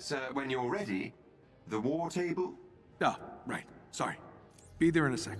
Sir, when you're ready, the war table? Ah, right. Sorry. Be there in a sec.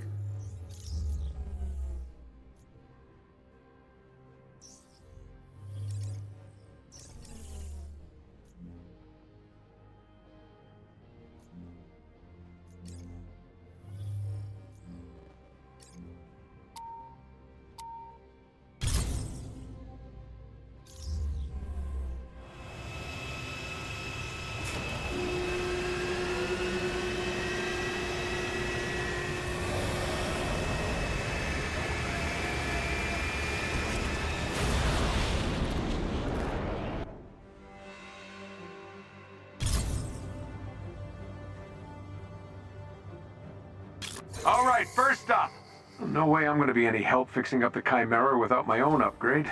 All right, first up. No way I'm going to be any help fixing up the Chimera without my own upgrade.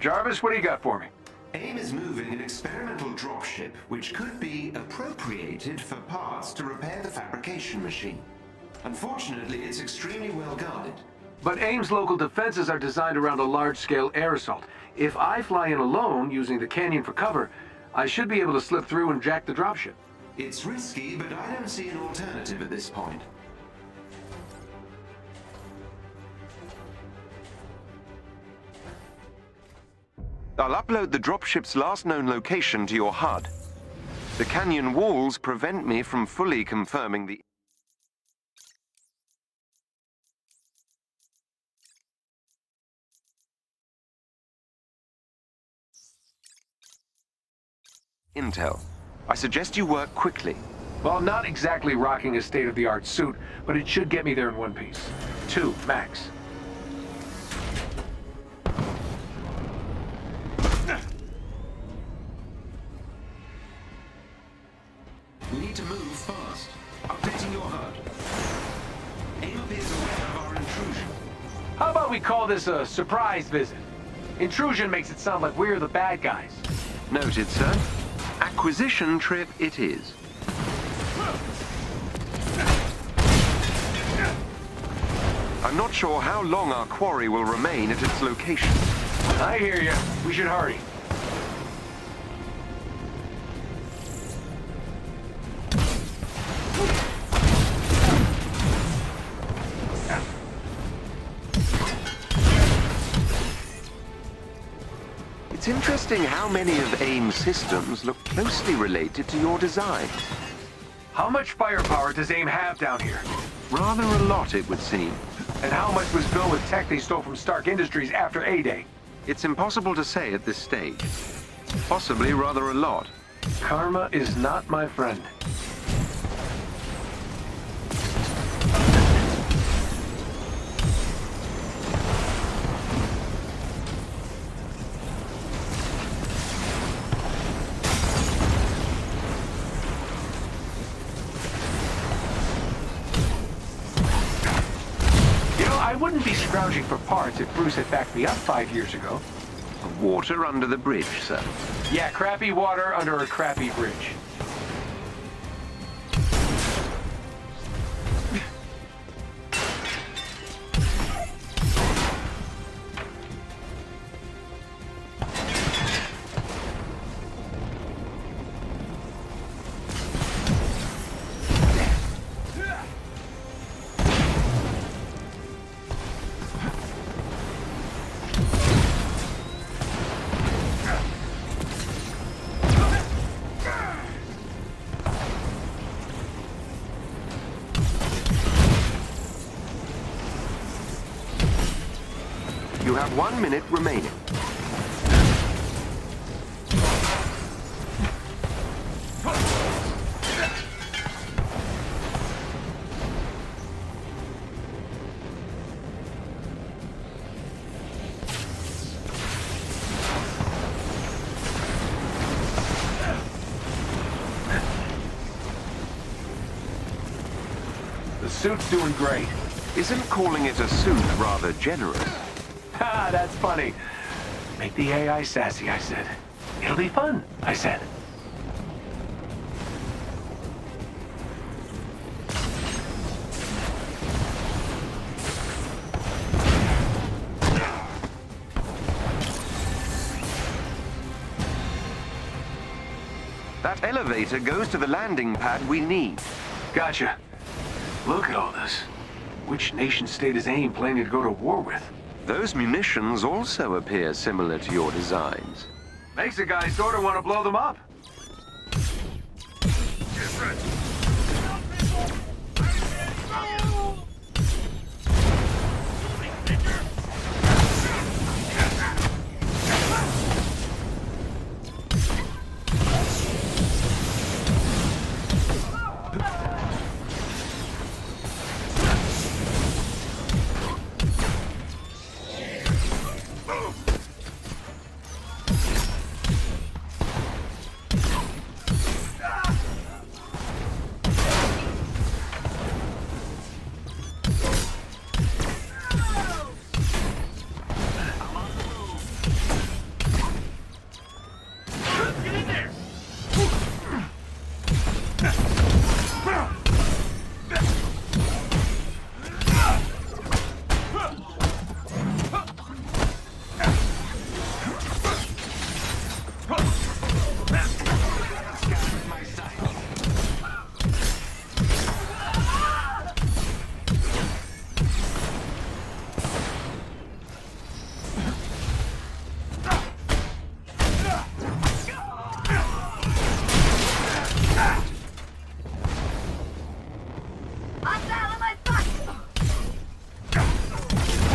Jarvis, what do you got for me? AIM is moving an experimental dropship which could be appropriated for parts to repair the fabrication machine. Unfortunately, it's extremely well guarded. But AIM's local defenses are designed around a large-scale air assault. If I fly in alone, using the canyon for cover, I should be able to slip through and jack the dropship. It's risky, but I don't see an alternative at this point. I'll upload the dropship's last known location to your HUD. The canyon walls prevent me from fully confirming the intel. I suggest you work quickly. Well, I'm not exactly rocking a state-of-the-art suit, but it should get me there in one piece. 2, max. We need to move fast. Updating your HUD. AIM appears aware of our intrusion. How about we call this a surprise visit? Intrusion makes it sound like we're the bad guys. Noted, sir. Acquisition trip it is. I'm not sure how long our quarry will remain at its location. I hear you. We should hurry. It's interesting how many of AIM's systems look closely related to your design. How much firepower does AIM have down here? Rather a lot, it would seem. And how much was built with tech they stole from Stark Industries after A-Day? It's impossible to say at this stage. Possibly rather a lot. Karma is not my friend. I wouldn't be scrounging for parts if Bruce had backed me up 5 years ago. Water under the bridge, sir. Yeah, crappy water under a crappy bridge. You have 1 minute remaining. The suit's doing great. Isn't calling it a suit rather generous? Ha, that's funny. Make the AI sassy, I said. It'll be fun, I said. That elevator goes to the landing pad we need. Gotcha. Look at all this. Which nation-state is AIM planning to go to war with? Those munitions also appear similar to your designs. Makes a guy sort of want to blow them up.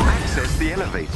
Access the elevator.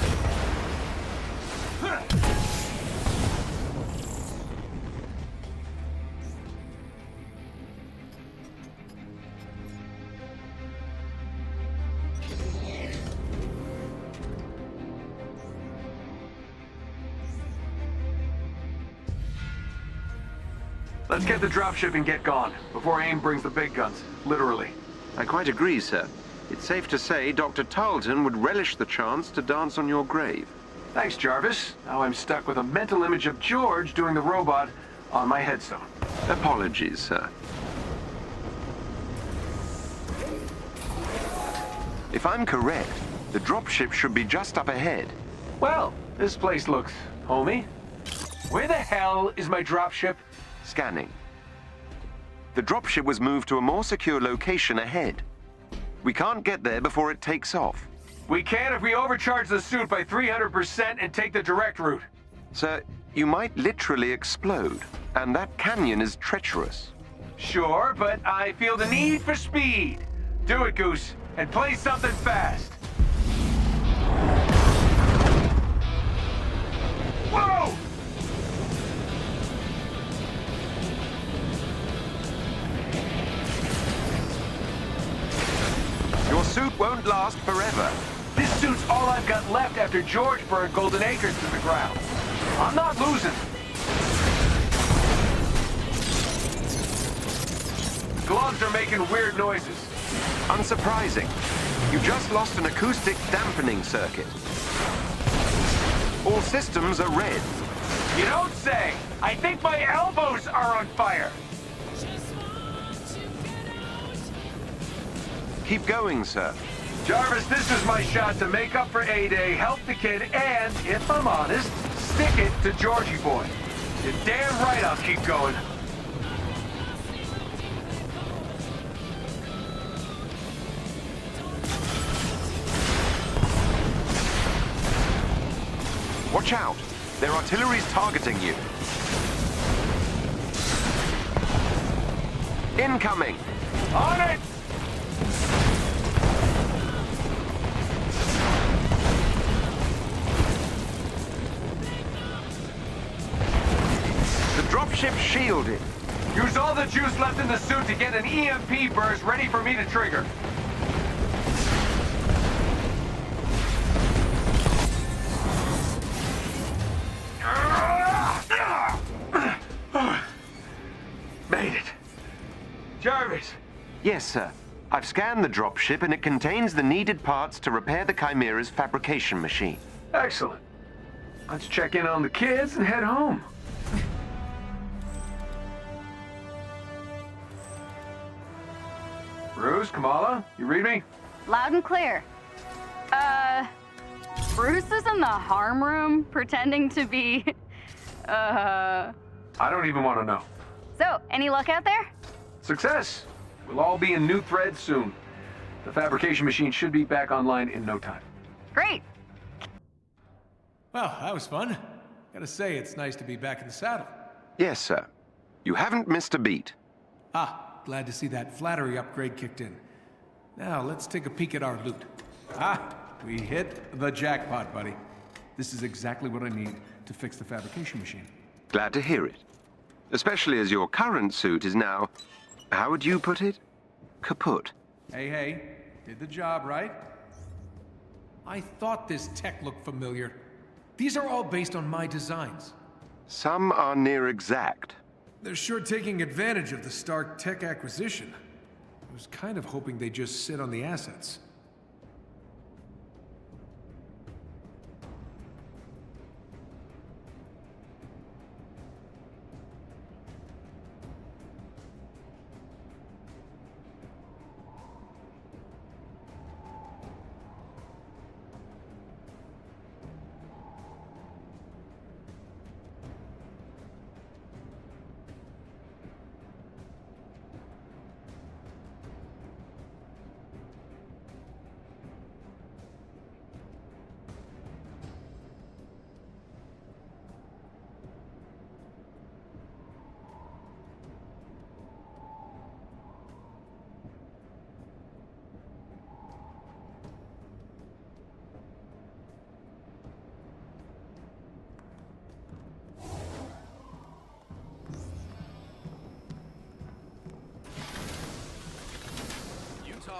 Let's get the dropship and get gone, before AIM brings the big guns. Literally. I quite agree, sir. It's safe to say Dr. Tarleton would relish the chance to dance on your grave. Thanks, Jarvis. Now I'm stuck with a mental image of George doing the robot on my headstone. Apologies, sir. If I'm correct, the dropship should be just up ahead. Well, this place looks homey. Where the hell is my dropship? Scanning. The dropship was moved to a more secure location ahead. We can't get there before it takes off. We can if we overcharge the suit by 300% and take the direct route. Sir, you might literally explode, and that canyon is treacherous. Sure, but I feel the need for speed. Do it, Goose, and play something fast. Whoa! Your suit won't last forever. This suit's all I've got left after George burned Golden Acres to the ground. I'm not losing. Gloves are making weird noises. Unsurprising. You just lost an acoustic dampening circuit. All systems are red. You don't say. I think my elbows are on fire. Keep going, sir. Jarvis, this is my shot to make up for A-Day, help the kid, and, if I'm honest, stick it to Georgie boy. You're damn right I'll keep going. Watch out. Their artillery's targeting you. Incoming. On it! The dropship shielded. Use all the juice left in the suit to get an EMP burst ready for me to trigger. Made it. Jarvis. Yes, sir. I've scanned the dropship and it contains the needed parts to repair the Chimera's fabrication machine. Excellent. Let's check in on the kids and head home. Bruce, Kamala, you read me? Loud and clear. Bruce is in the harm room pretending to be, I don't even want to know. So, any luck out there? Success! We'll all be in new threads soon. The fabrication machine should be back online in no time. Great. Well, that was fun. Gotta say, it's nice to be back in the saddle. Yes, sir. You haven't missed a beat. Ah, glad to see that flattery upgrade kicked in. Now, let's take a peek at our loot. Ah, we hit the jackpot, buddy. This is exactly what I need to fix the fabrication machine. Glad to hear it. Especially as your current suit is now, how would you put it? Kaput. Hey, did the job, right? I thought this tech looked familiar. These are all based on my designs. Some are near exact. They're sure taking advantage of the Stark tech acquisition. I was kind of hoping they'd just sit on the assets.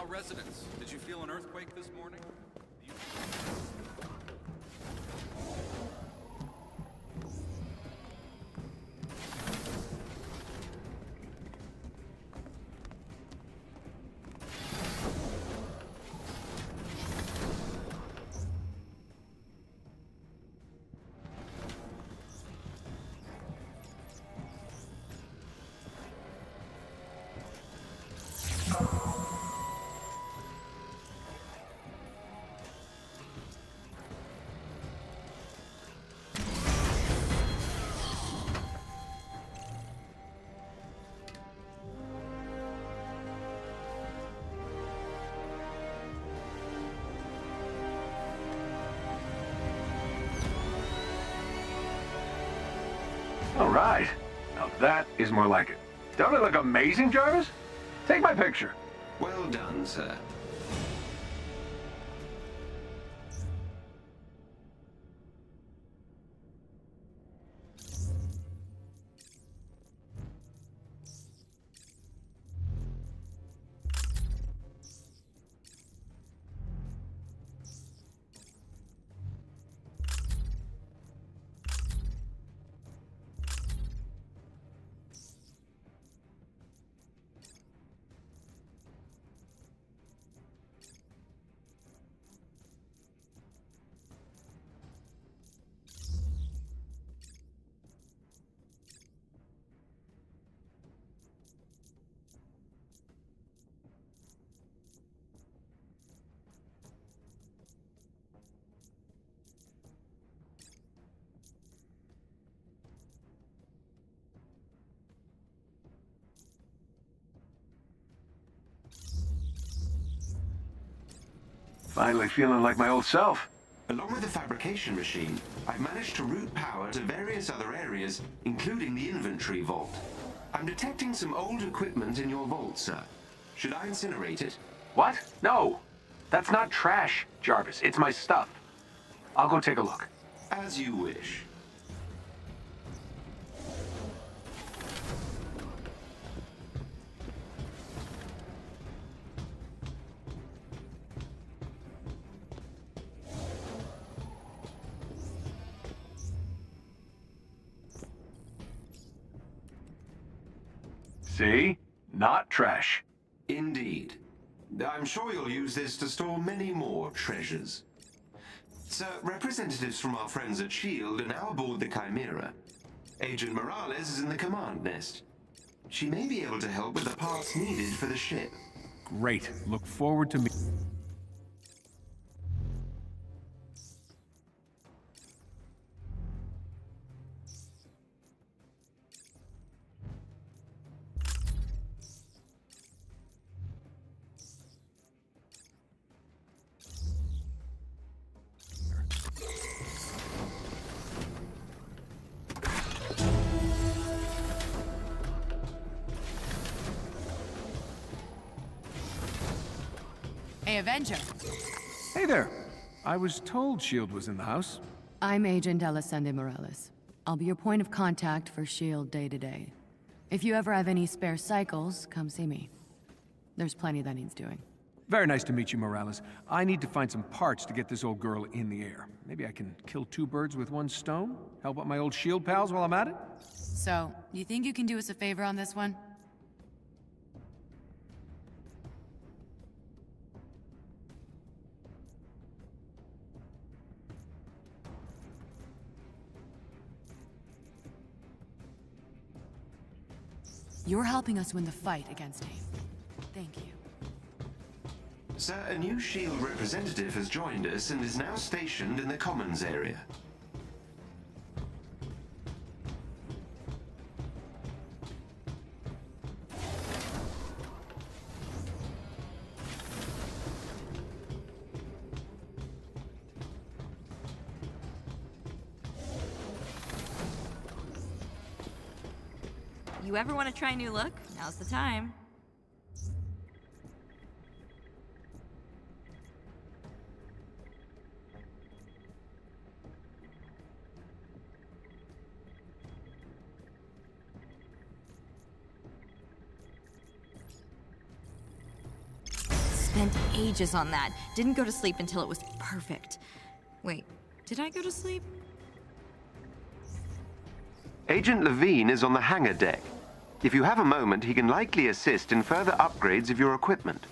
Residents, did you feel an earthquake this morning? All right. Now that is more like it. Don't it look amazing, Jarvis? Take my picture. Well done, sir. Finally feeling like my old self. Along with the fabrication machine, I've managed to route power to various other areas, including the inventory vault. I'm detecting some old equipment in your vault, sir. Should I incinerate it? What? No. That's not trash, Jarvis. It's my stuff. I'll go take a look. As you wish. See? Not trash. Indeed. I'm sure you'll use this to store many more treasures. Sir, representatives from our friends at S.H.I.E.L.D. are now aboard the Chimera. Agent Morales is in the command nest. She may be able to help with the parts needed for the ship. Great. Look forward to me. Avenger. Hey there. I was told S.H.I.E.L.D. was in the house. I'm Agent Alessandra Morales. I'll be your point of contact for S.H.I.E.L.D. day to day. If you ever have any spare cycles, come see me. There's plenty that needs doing. Very nice to meet you, Morales. I need to find some parts to get this old girl in the air. Maybe I can kill two birds with one stone? Help out my old S.H.I.E.L.D. pals while I'm at it? So, you think you can do us a favor on this one? You're helping us win the fight against AIM. Thank you. Sir, a new S.H.I.E.L.D. representative has joined us and is now stationed in the Commons area. You ever want to try a new look? Now's the time. Spent ages on that. Didn't go to sleep until it was perfect. Wait, did I go to sleep? Agent Levine is on the hangar deck. If you have a moment, he can likely assist in further upgrades of your equipment.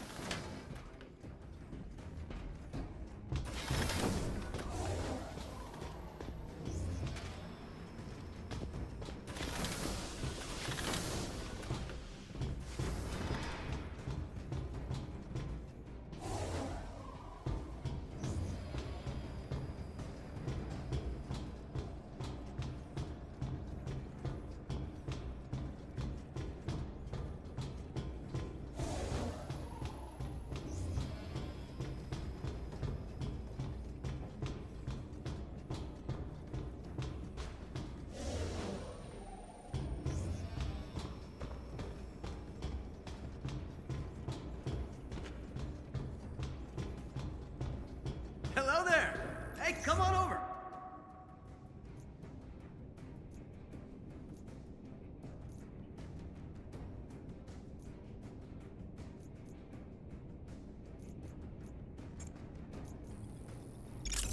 Hello there! Hey, come on over!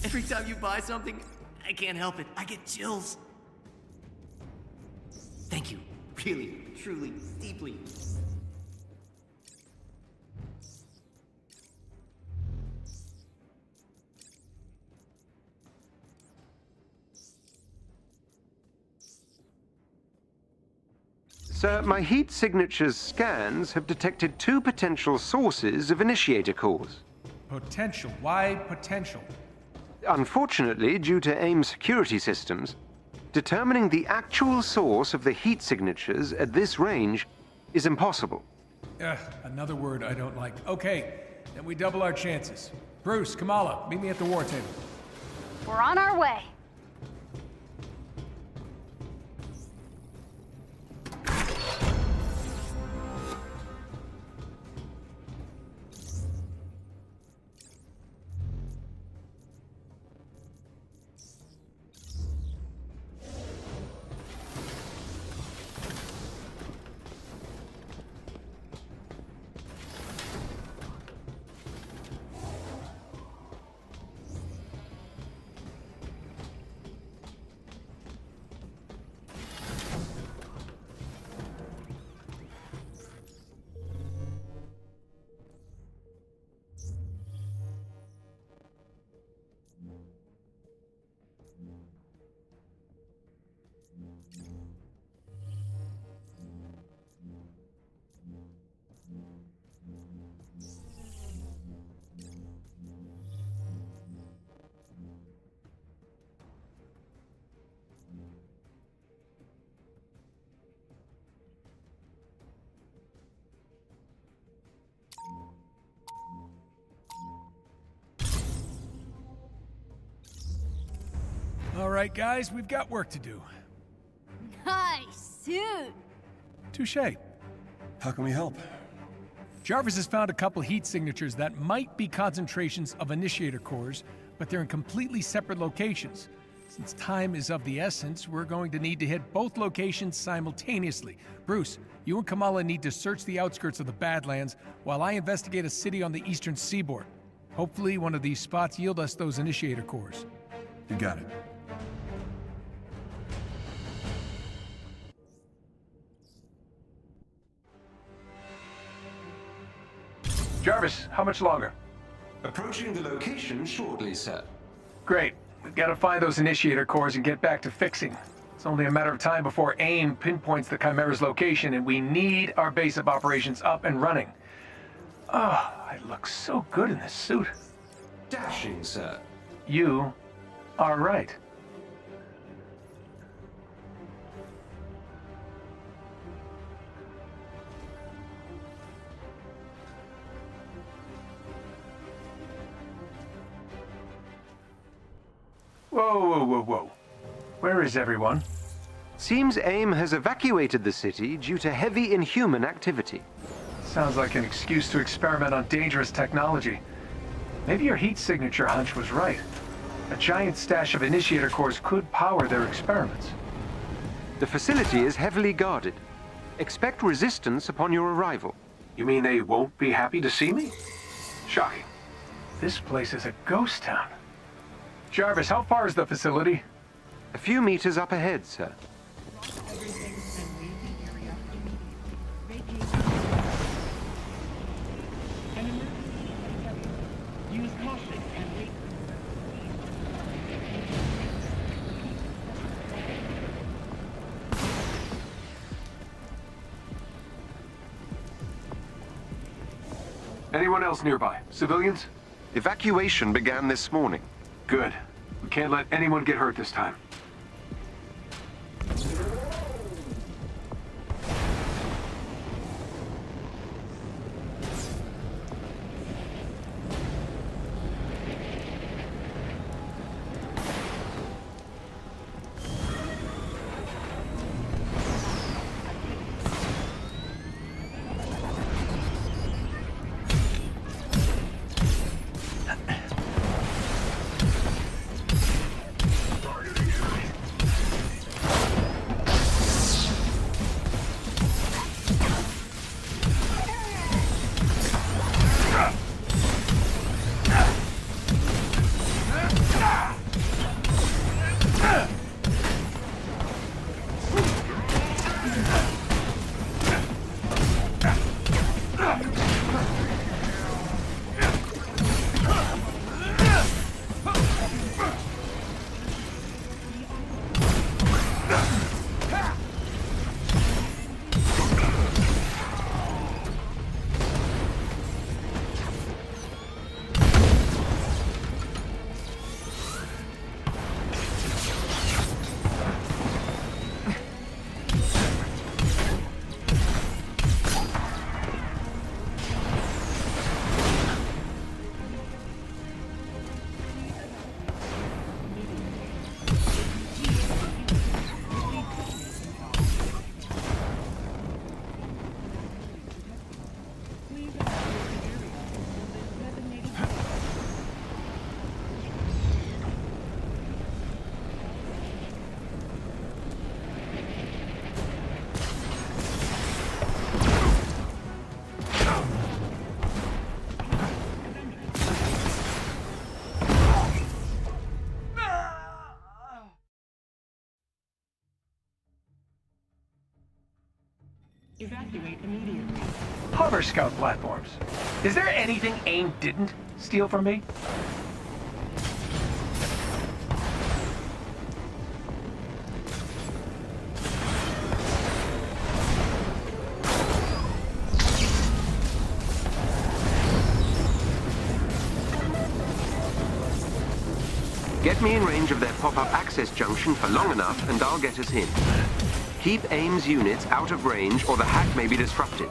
Every time you buy something, I can't help it. I get chills. Thank you. Really, truly, deeply. Sir, my heat signatures scans have detected two potential sources of initiator cores. Potential. Why potential? Unfortunately, due to AIM security systems, determining the actual source of the heat signatures at this range is impossible. Another word I don't like. Okay, then we double our chances. Bruce, Kamala, meet me at the war table. We're on our way. All right, guys, we've got work to do. Nice suit. Touché. How can we help? Jarvis has found a couple heat signatures that might be concentrations of initiator cores, but they're in completely separate locations. Since time is of the essence, we're going to need to hit both locations simultaneously. Bruce, you and Kamala need to search the outskirts of the Badlands while I investigate a city on the eastern seaboard. Hopefully one of these spots yield us those initiator cores. You got it. Jarvis, how much longer? Approaching the location shortly, sir. Great. We've got to find those initiator cores and get back to fixing. It's only a matter of time before AIM pinpoints the Chimera's location, and we need our base of operations up and running. Oh, I look so good in this suit. Dashing, sir. You are right. Whoa. Where is everyone? Seems AIM has evacuated the city due to heavy inhuman activity. Sounds like an excuse to experiment on dangerous technology. Maybe your heat signature hunch was right. A giant stash of initiator cores could power their experiments. The facility is heavily guarded. Expect resistance upon your arrival. You mean they won't be happy to see me? Shocking. This place is a ghost town. Jarvis, how far is the facility? A few meters up ahead, sir. Anyone else nearby? Civilians? Evacuation began this morning. Good. We can't let anyone get hurt this time. Evacuate immediately. Hover scout platforms. Is there anything AIM didn't steal from me? Get me in range of their pop-up access junction for long enough and I'll get us in. Keep AIM's units out of range or the hack may be disrupted.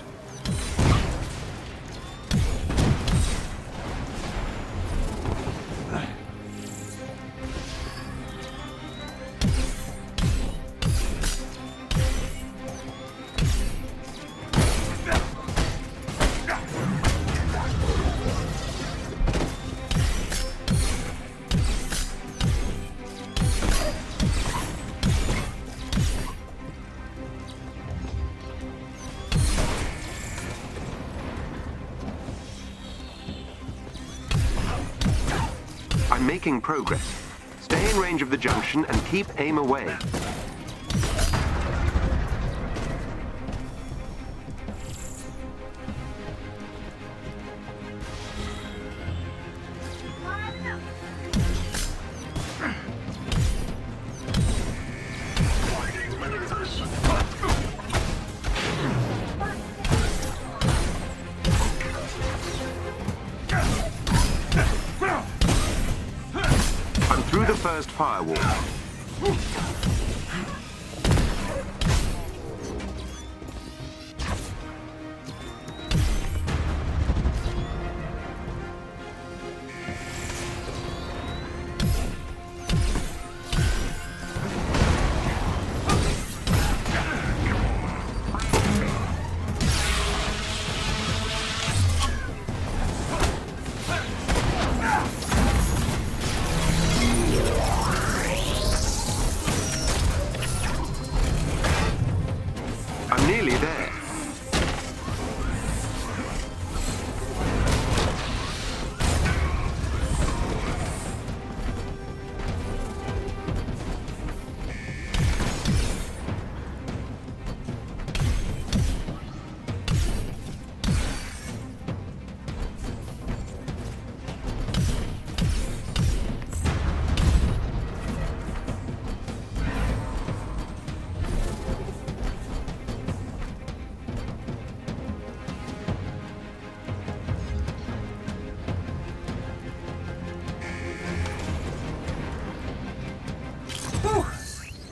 I'm making progress. Stay in range of the junction and keep AIM away. I'm through the first firewall. I'm nearly there.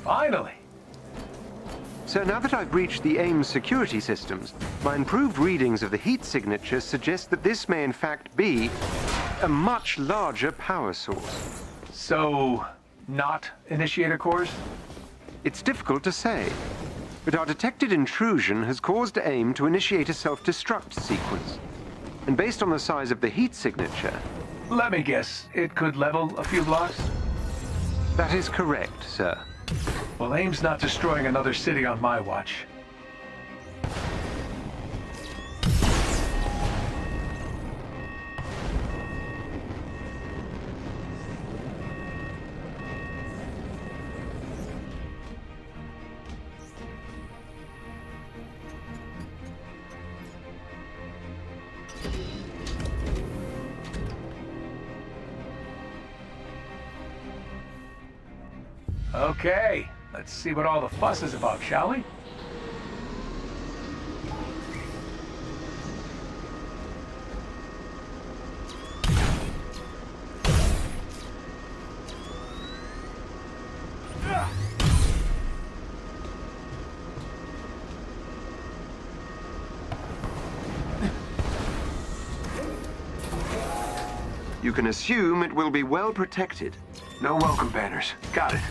Finally! So now that I've breached the AIM's security systems, my improved readings of the heat signature suggest that this may in fact be a much larger power source. So, not initiator cores? It's difficult to say, but our detected intrusion has caused AIM to initiate a self-destruct sequence. And based on the size of the heat signature... Let me guess, it could level a few blocks? That is correct, sir. Well, AIM's not destroying another city on my watch. Okay, let's see what all the fuss is about, shall we? You can assume it will be well protected. No welcome banners. Got it.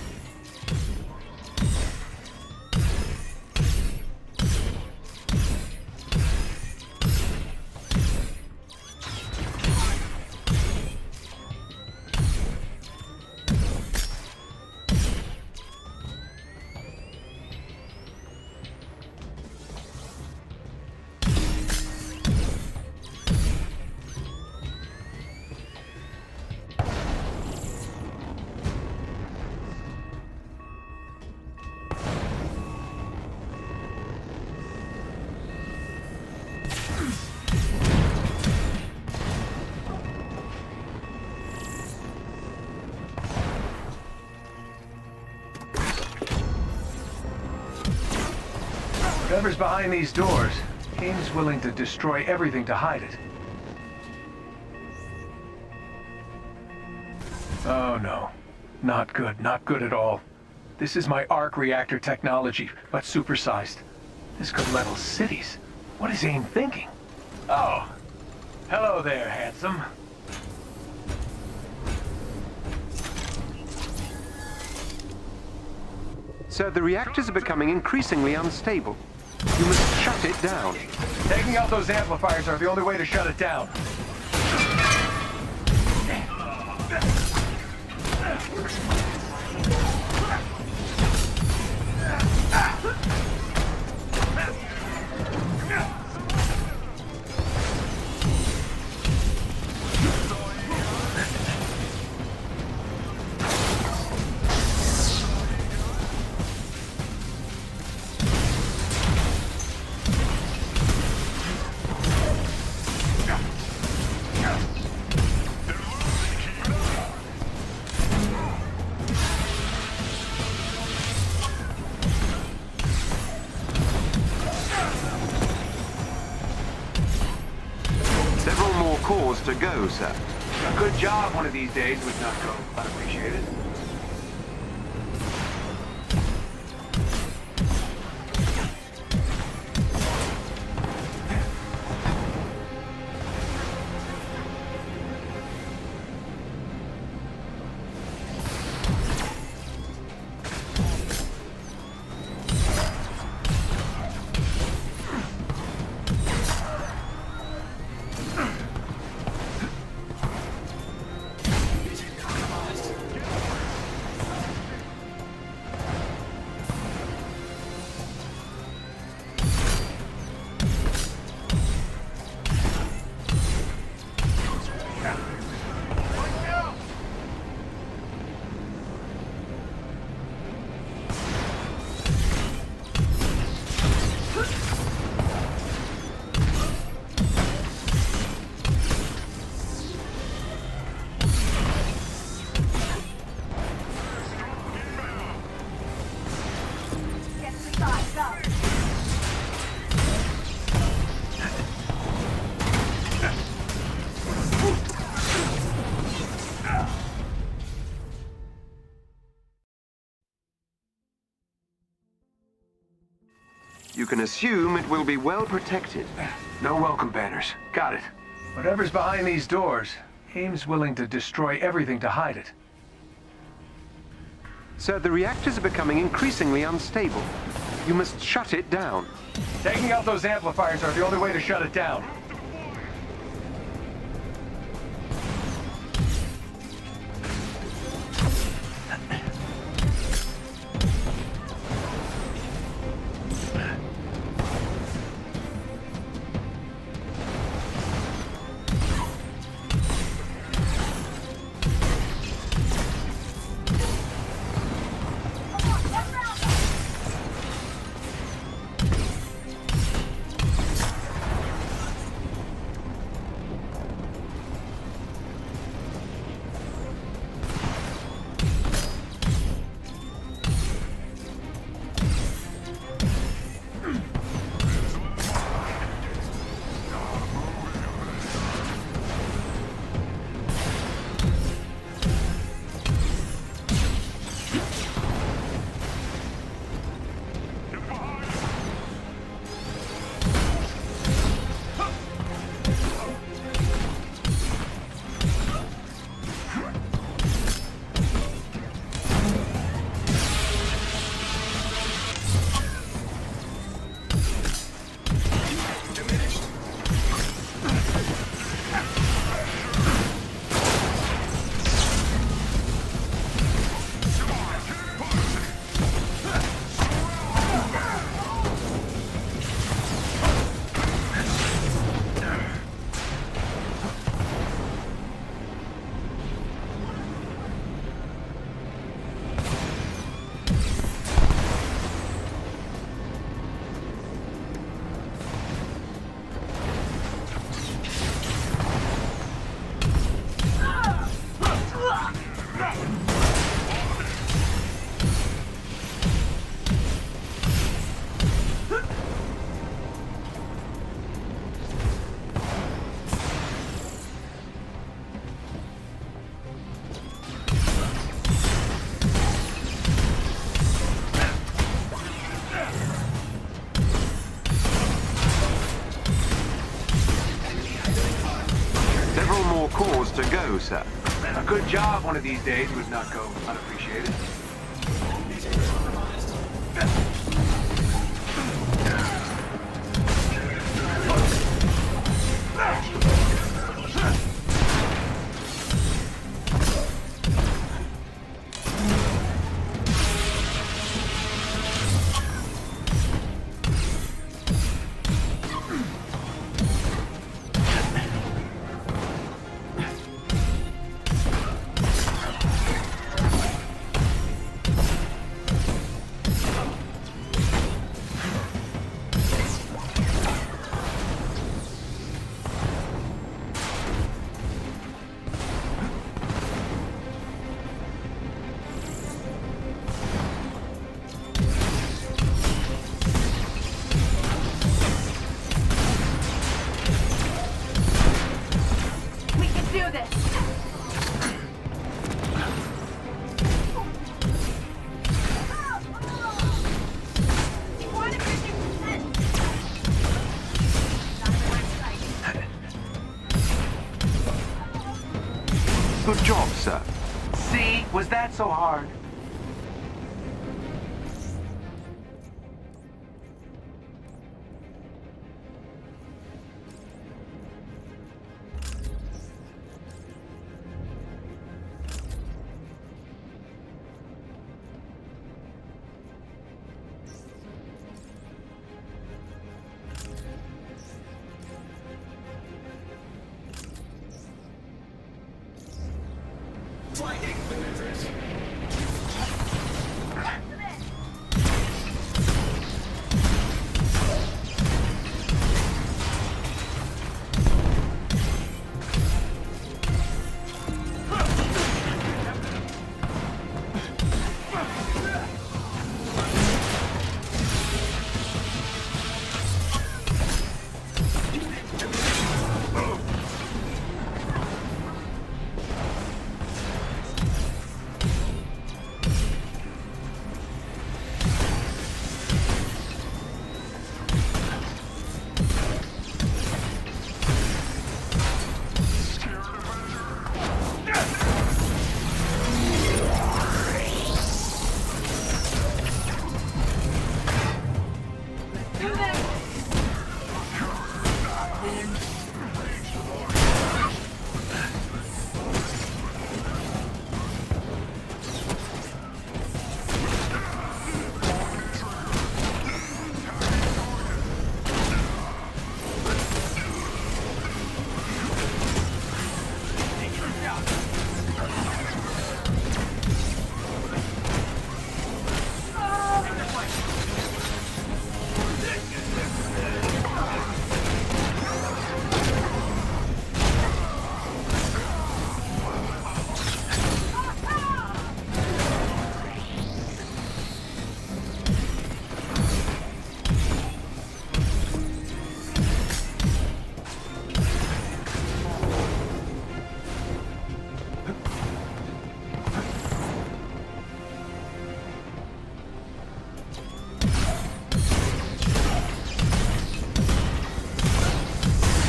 Whatever's behind these doors, AIM's willing to destroy everything to hide it. Oh no. Not good, not good at all. This is my arc reactor technology, but supersized. This could level cities. What is AIM thinking? Oh. Hello there, handsome. Sir, the reactors are becoming increasingly unstable. You must shut it down. Taking out those amplifiers are the only way to shut it down. to go, sir. A good job one of these days would not go unappreciated. You can assume it will be well protected. No welcome banners. Got it. Whatever's behind these doors, AIM's willing to destroy everything to hide it. Sir, the reactors are becoming increasingly unstable. You must shut it down. Taking out those amplifiers are the only way to shut it down. Cores to go, sir. A good job one of these days would not go unappreciated. See? Was that so hard?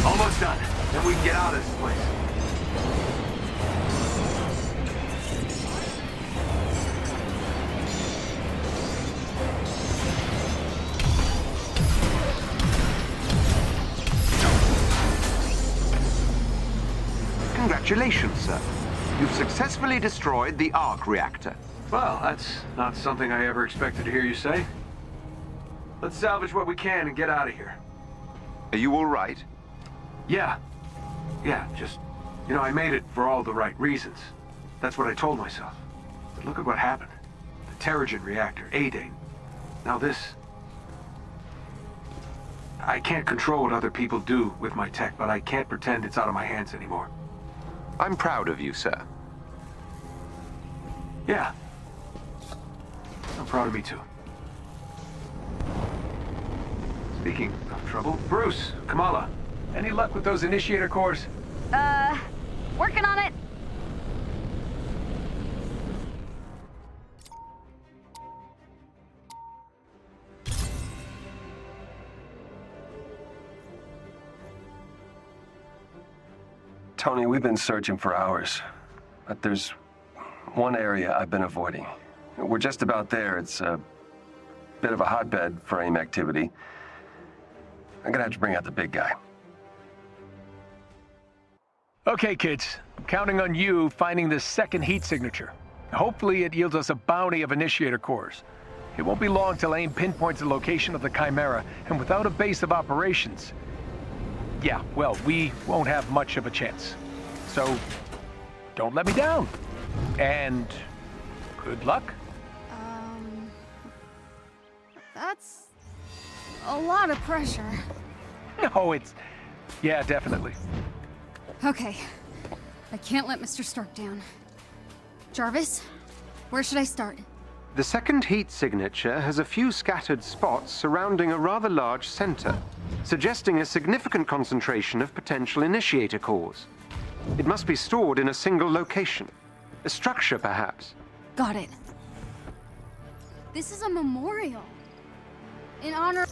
Almost done. Then we can get out of this place. Congratulations, sir. You've successfully destroyed the arc reactor. Well, that's not something I ever expected to hear you say. Let's salvage what we can and get out of here. Are you all right? Yeah. Yeah, just, I made it for all the right reasons. That's what I told myself. But look at what happened. The Terrigen reactor, A-Date. Now this. I can't control what other people do with my tech, but I can't pretend it's out of my hands anymore. I'm proud of you, sir. Yeah. I'm proud of me too. Speaking of trouble, Bruce, Kamala, any luck with those initiator cores? Working on it. Tony, we've been searching for hours, but there's one area I've been avoiding. We're just about there. It's a bit of a hotbed for AIM activity. I'm gonna have to bring out the big guy. Okay, kids. I'm counting on you finding this second heat signature. Hopefully it yields us a bounty of initiator cores. It won't be long till AIM pinpoints the location of the Chimera, and without a base of operations, yeah, well, we won't have much of a chance. So, don't let me down. And good luck. That's a lot of pressure. No, yeah, definitely. Okay. I can't let Mr. Stark down. Jarvis, where should I start? The second heat signature has a few scattered spots surrounding a rather large center, suggesting a significant concentration of potential initiator cores. It must be stored in a single location. A structure, perhaps. Got it. This is a memorial. In honor of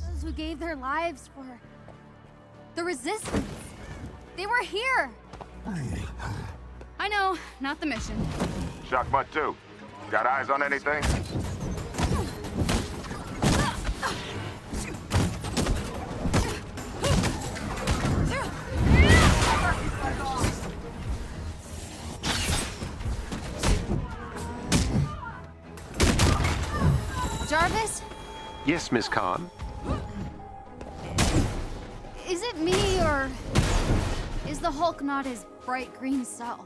those who gave their lives for the resistance. They were here, I know, not the mission. Shock Mutt 2. Got eyes on anything? Jarvis? Yes, Miss Khan? Is it me, or is the Hulk not his bright green self?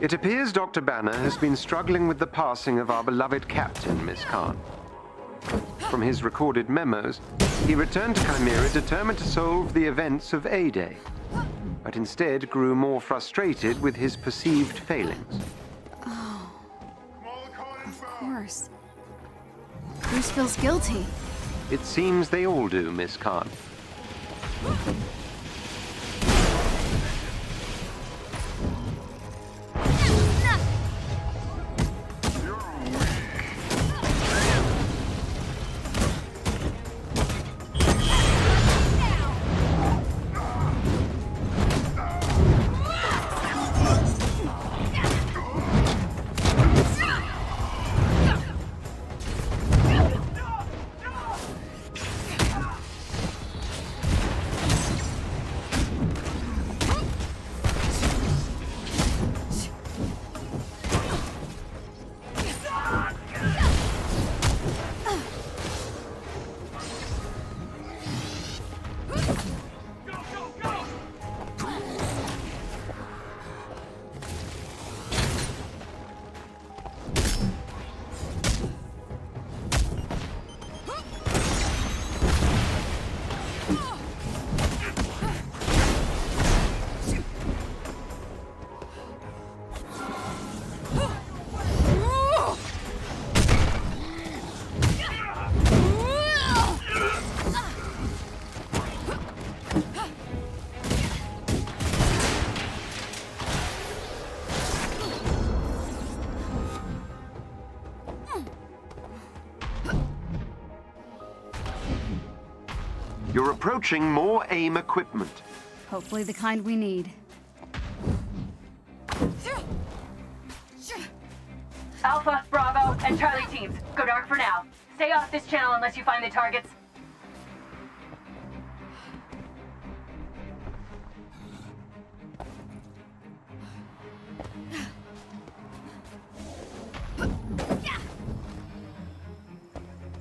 It appears Dr. Banner has been struggling with the passing of our beloved captain, Miss Khan. From his recorded memos, he returned to Chimera determined to solve the events of A-Day, but instead grew more frustrated with his perceived failings. Oh, of course. Bruce feels guilty. It seems they all do, Miss Khan. You're approaching more AIM equipment. Hopefully the kind we need. Alpha, Bravo, and Charlie teams, go dark for now. Stay off this channel unless you find the targets.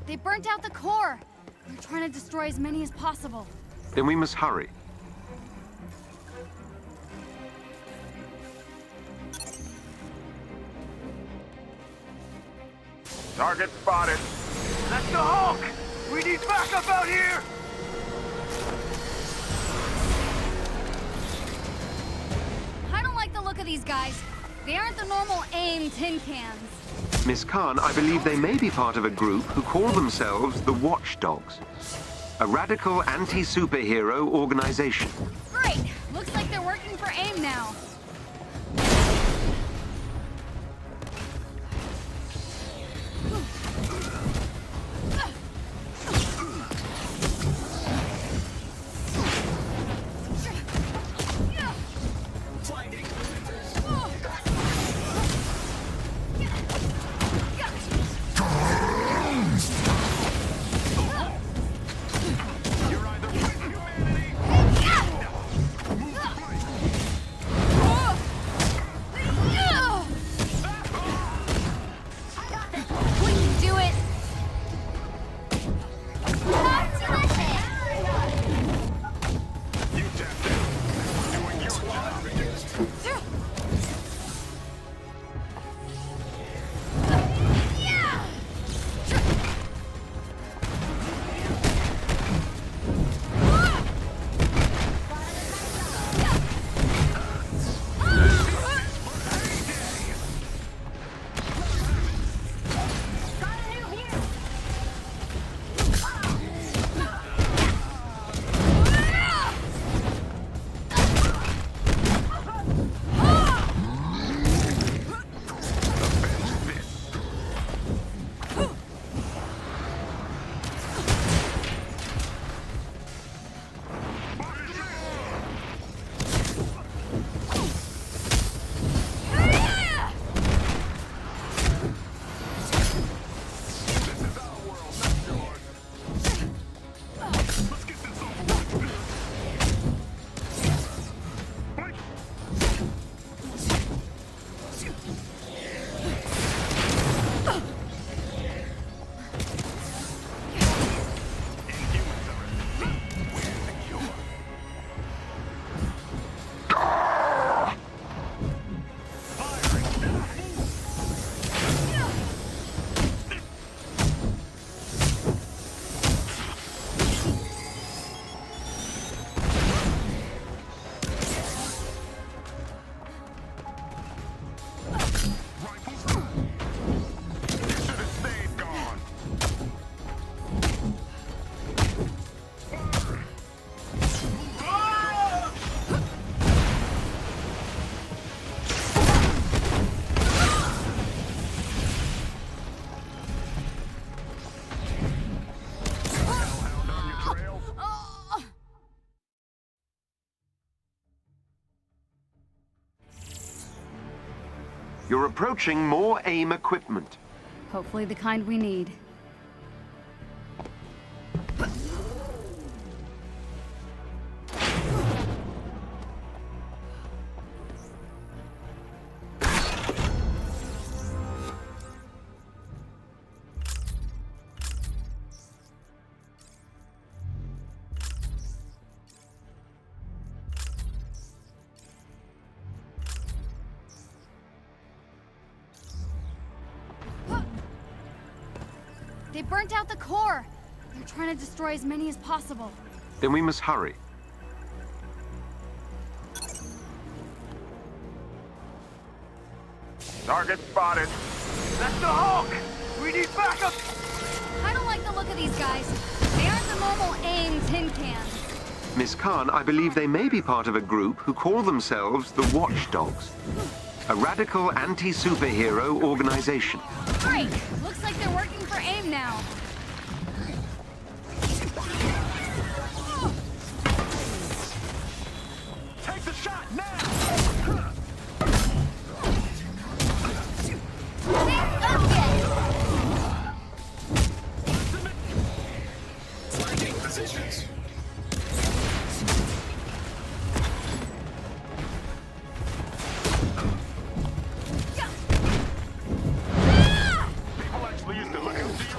They burnt out the core. They're trying to destroy as many as possible. Then we must hurry. Target spotted. That's the Hulk! We need backup out here! I don't like the look of these guys. They aren't the normal AIM tin cans. Miss Khan, I believe they may be part of a group who call themselves the Watchdogs, a radical anti-superhero organization. Great! Looks like they're working for AIM now. You're approaching more AIM equipment. Hopefully the kind we need. They burnt out the core! They're trying to destroy as many as possible. Then we must hurry. Target spotted. That's the Hulk! We need backup! I don't like the look of these guys. They aren't the normal AIM tin cans. Miss Khan, I believe they may be part of a group who call themselves the Watchdogs. A radical anti-superhero organization. Great! Looks like they're working for AIM now. Take the shot now! Switching positions. People actually used to look out for you.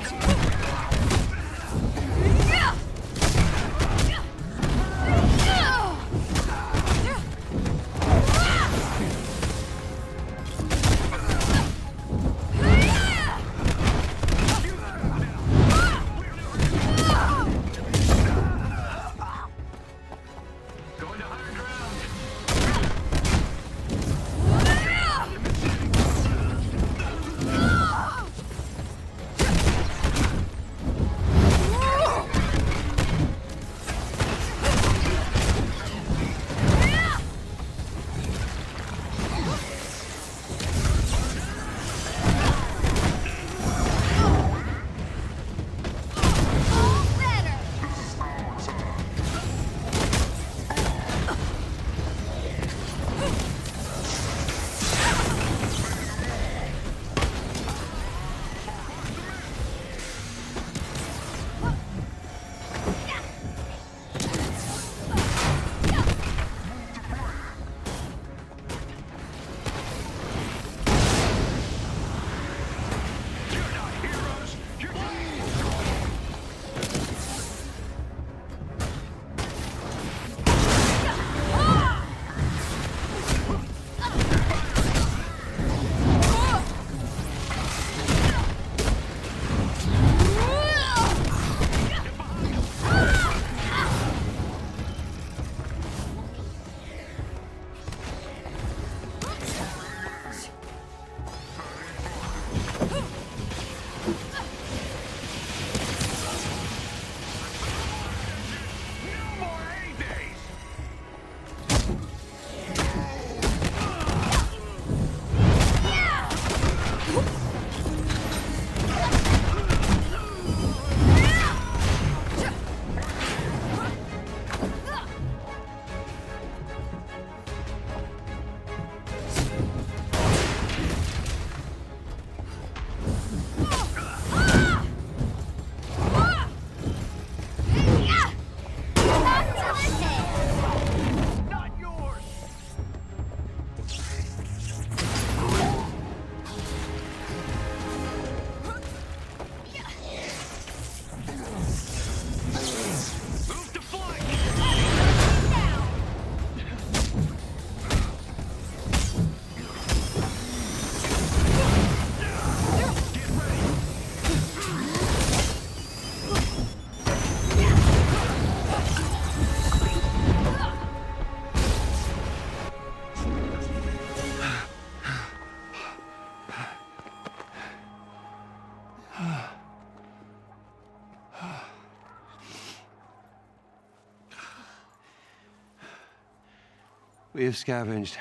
We have scavenged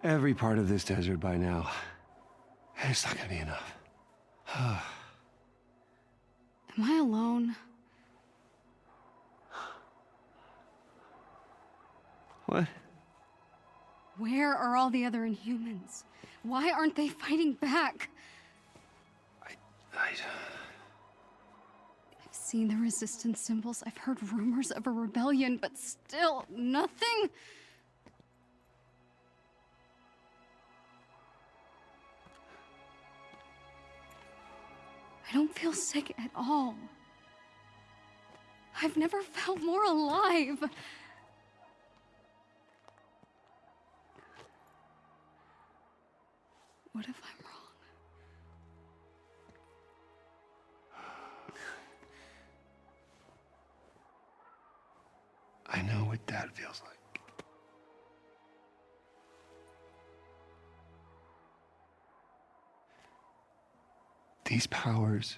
every part of this desert by now. It's not gonna be enough. Am I alone? What? Where are all the other Inhumans? Why aren't they fighting back? I've seen the resistance symbols. I've heard rumors of a rebellion, but still nothing. I don't feel sick at all. I've never felt more alive. What if I'm wrong? I know what Dad feels like. These powers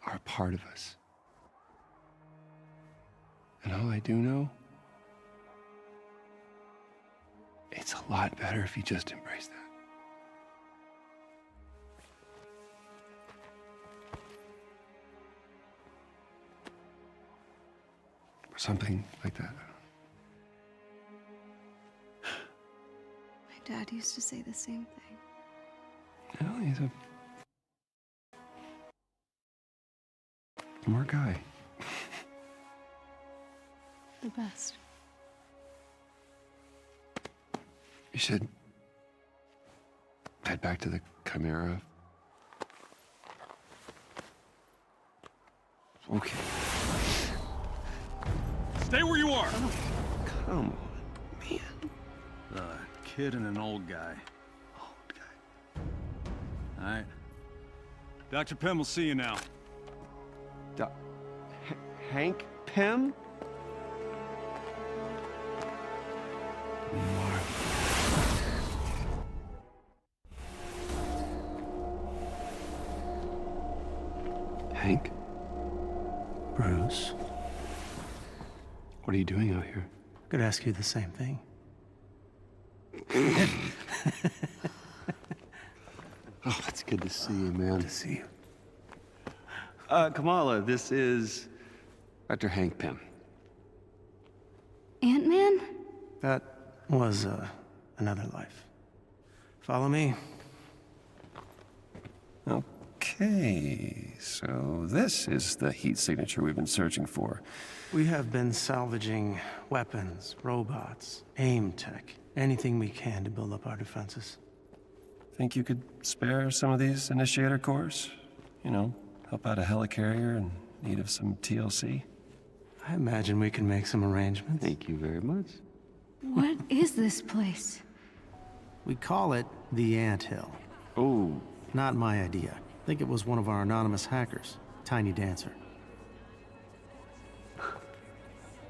are a part of us. And all I do know, it's a lot better if you just embrace that. Or something like that. My dad used to say the same thing. Well, he's a smart guy. The best. You should head back to the Chimera. Okay. Stay where you are! Oh, come on, man. A kid and an old guy. All right. Dr. Pym will see you now. Hank Pym? Hank? Bruce, What are you doing out here? could ask you the same thing. Oh, it's good to see you, man. To see you. Kamala, this is Dr. Hank Pym. Ant-Man? That was another life. Follow me. Okay, so this is the heat signature we've been searching for. We have been salvaging weapons, robots, aim tech, anything we can to build up our defenses. Think you could spare some of these initiator cores? You know, help out a helicarrier in need of some TLC? I imagine we can make some arrangements. Thank you very much. What is this place? We call it the Anthill. Oh. Not my idea. I think it was one of our anonymous hackers, Tiny Dancer.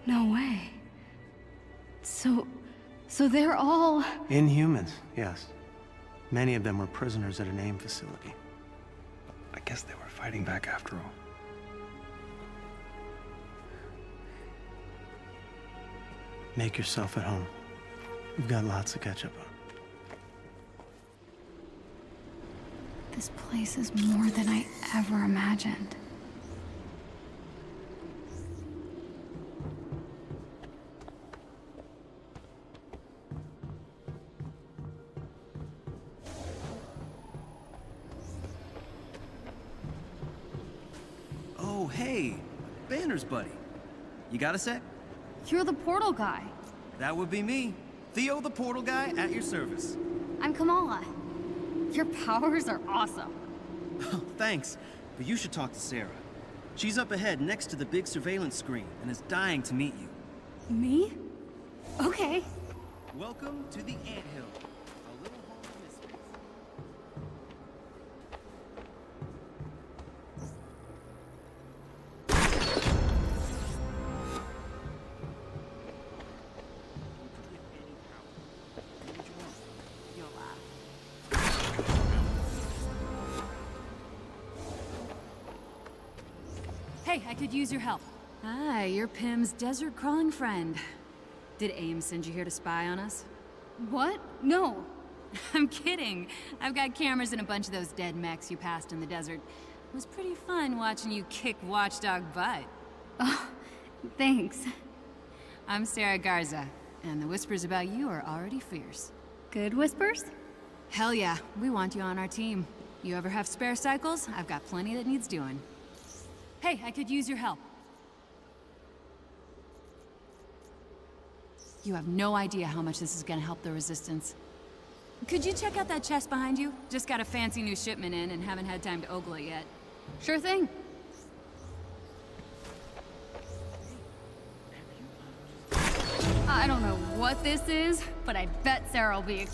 No way. So they're all... Inhumans, yes. Many of them were prisoners at an AIM facility. I guess they were fighting back after all. Make yourself at home. We've got lots to catch up on. This place is more than I ever imagined. Oh, hey, Banner's buddy. You got a sec? You're the portal guy. That would be me. Theo, the portal guy, at your service. I'm Kamala. Your powers are awesome. Oh, thanks. But you should talk to Sarah. She's up ahead next to the big surveillance screen and is dying to meet you. Me? Okay. Welcome to the Anthill, a little home of mysteries. Hey, I could use your help. Hi, you're Pym's desert-crawling friend. Did AIM send you here to spy on us? What? No. I'm kidding. I've got cameras in a bunch of those dead mechs you passed in the desert. It was pretty fun watching you kick Watchdog butt. Oh, thanks. I'm Sarah Garza, And the whispers about you are already fierce. Good whispers? Hell yeah, we want you on our team. You ever have spare cycles? I've got plenty that needs doing. Hey, I could use your help. You have no idea how much this is gonna help the Resistance. Could you check out that chest behind you? Just got a fancy new shipment in and haven't had time to ogle it yet. Sure thing. I don't know what this is, but I bet Sarah will be.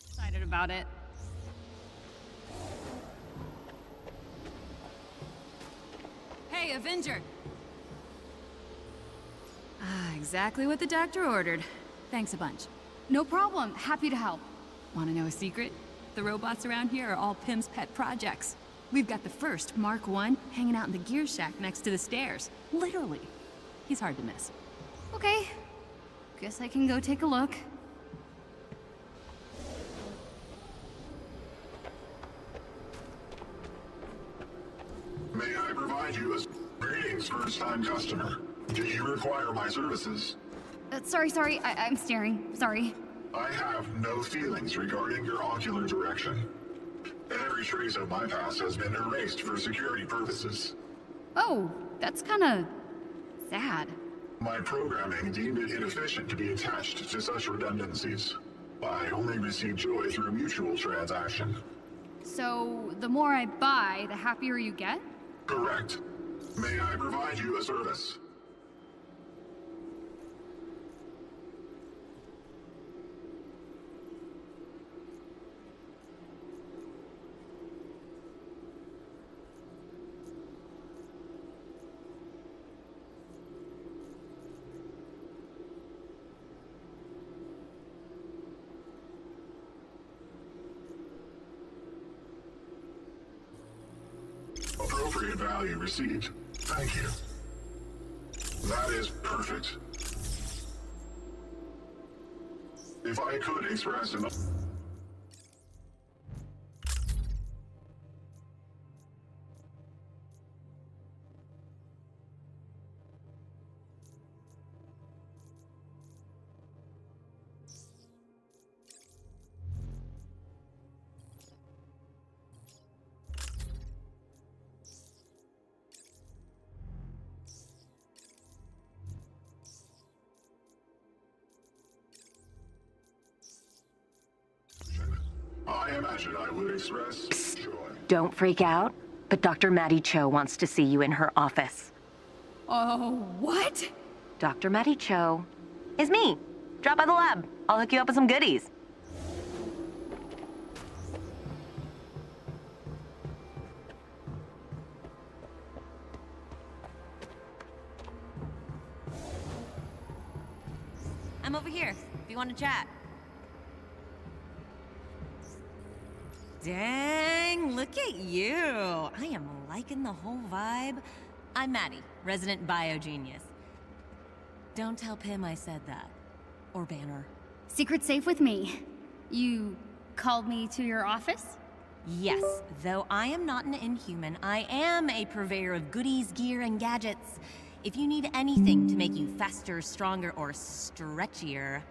Excited about it. Hey, Avenger! Ah, exactly what the doctor ordered. Thanks a bunch. No problem. Happy to help. Want to know a secret? The robots around here are all Pim's pet projects. We've got the first, Mark I, hanging out in the gear shack next to the stairs. Literally. He's hard to miss. Okay. Guess I can go take a look. May I provide you a greetings, first-time customer? Do you require my services? Sorry, I'm staring. Sorry. I have no feelings regarding your ocular direction. Every trace of my past has been erased for security purposes. Oh, that's kinda sad. My programming deemed it inefficient to be attached to such redundancies. I only receive joy through mutual transaction. So, the more I buy, the happier you get? Correct. May I provide you a service? Appropriate value received. Thank you. That is perfect. If I could express an... I imagine I would express joy. Don't freak out, but Dr. Maddie Cho wants to see you in her office. Oh, what? Dr. Maddie Cho is me. Drop by the lab. I'll hook you up with some goodies. I'm over here, if you want to chat. Dang, look at you. I am liking the whole vibe. I'm Maddie, resident biogenius. Don't tell Pim I said that. Or Banner. Secret safe with me. You called me to your office? Yes, though I am not an inhuman, I am a purveyor of goodies, gear, and gadgets. If you need anything to make you faster, stronger, or stretchier,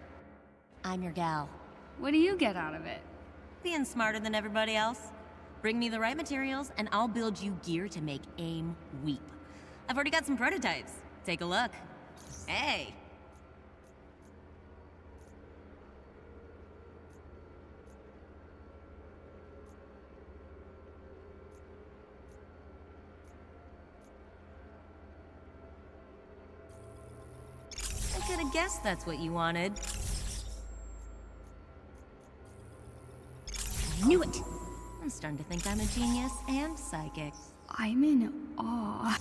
I'm your gal. What do you get out of it? Being smarter than everybody else. Bring me the right materials, and I'll build you gear to make AIM weep. I've already got some prototypes. Take a look. Hey! I could have guessed that's what you wanted. I knew it! I'm starting to think I'm a genius and psychic. I'm in awe.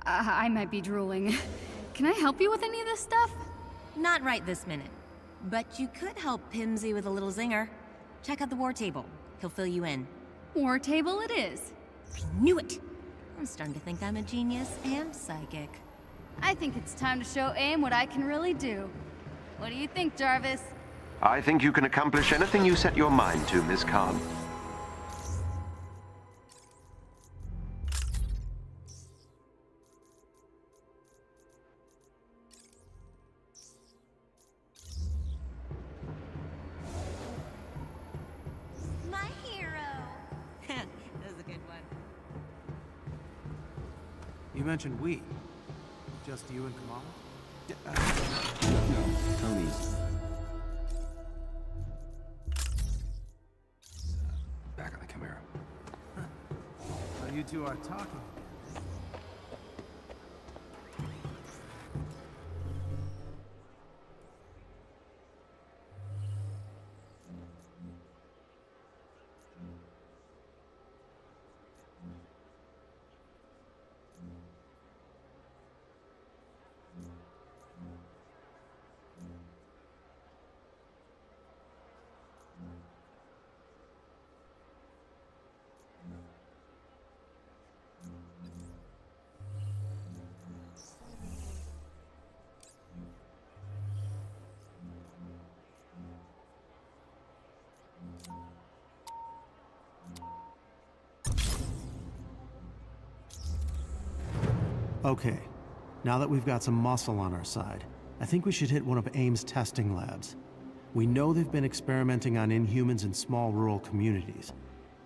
I might be drooling. Can I help you with any of this stuff? Not right this minute. But you could help Pimsy with a little zinger. Check out the war table. He'll fill you in. War table it is. I knew it! I'm starting to think I'm a genius and psychic. I think it's time to show AIM what I can really do. What do you think, Jarvis? I think you can accomplish anything you set your mind to, Miss Khan. My hero! That was a good one. You mentioned we. Just you and Kamala? No, Tony's. Back on the Chimera. So you two are talking. Okay, now that we've got some muscle on our side, I think we should hit one of AIM's testing labs. We know they've been experimenting on Inhumans in small rural communities.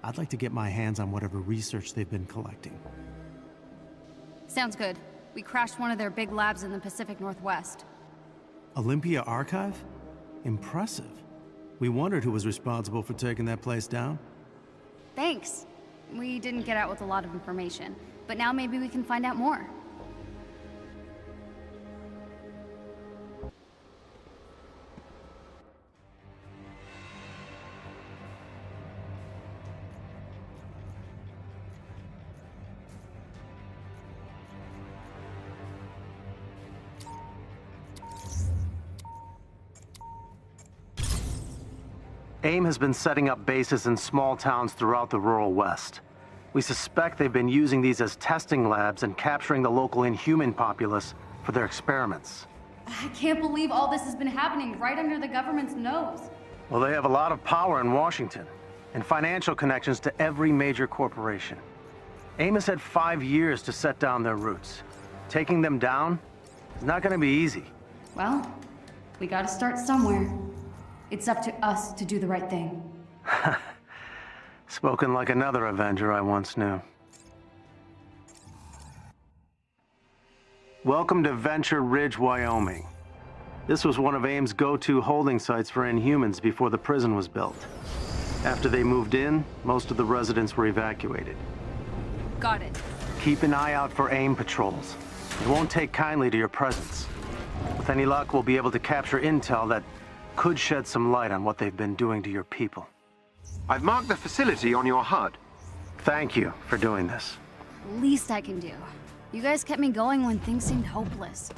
I'd like to get my hands on whatever research they've been collecting. Sounds good. We crashed one of their big labs in the Pacific Northwest. Olympia Archive? Impressive. We wondered who was responsible for taking that place down. Thanks. We didn't get out with a lot of information, but now maybe we can find out more. AIM has been setting up bases in small towns throughout the rural West. We suspect they've been using these as testing labs and capturing the local Inhuman populace for their experiments. I can't believe all this has been happening right under the government's nose. Well, they have a lot of power in Washington and financial connections to every major corporation. AIM has had 5 years to set down their roots. Taking them down is not going to be easy. Well, we gotta start somewhere. It's up to us to do the right thing. Spoken like another Avenger I once knew. Welcome to Venture Ridge, Wyoming. This was one of AIM's go-to holding sites for Inhumans before the prison was built. After they moved in, most of the residents were evacuated. Got it. Keep an eye out for AIM patrols. They won't take kindly to your presence. With any luck, we'll be able to capture intel that could shed some light on what they've been doing to your people. I've marked the facility on your HUD. Thank you for doing this. Least I can do. You guys kept me going when things seemed hopeless.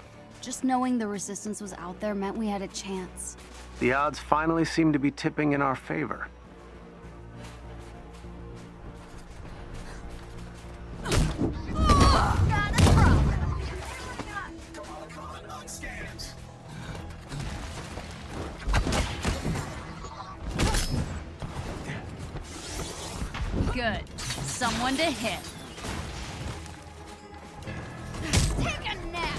Just knowing the resistance was out there meant we had a chance. The odds finally seem to be tipping in our favor. Good. Someone to hit. Take a nap!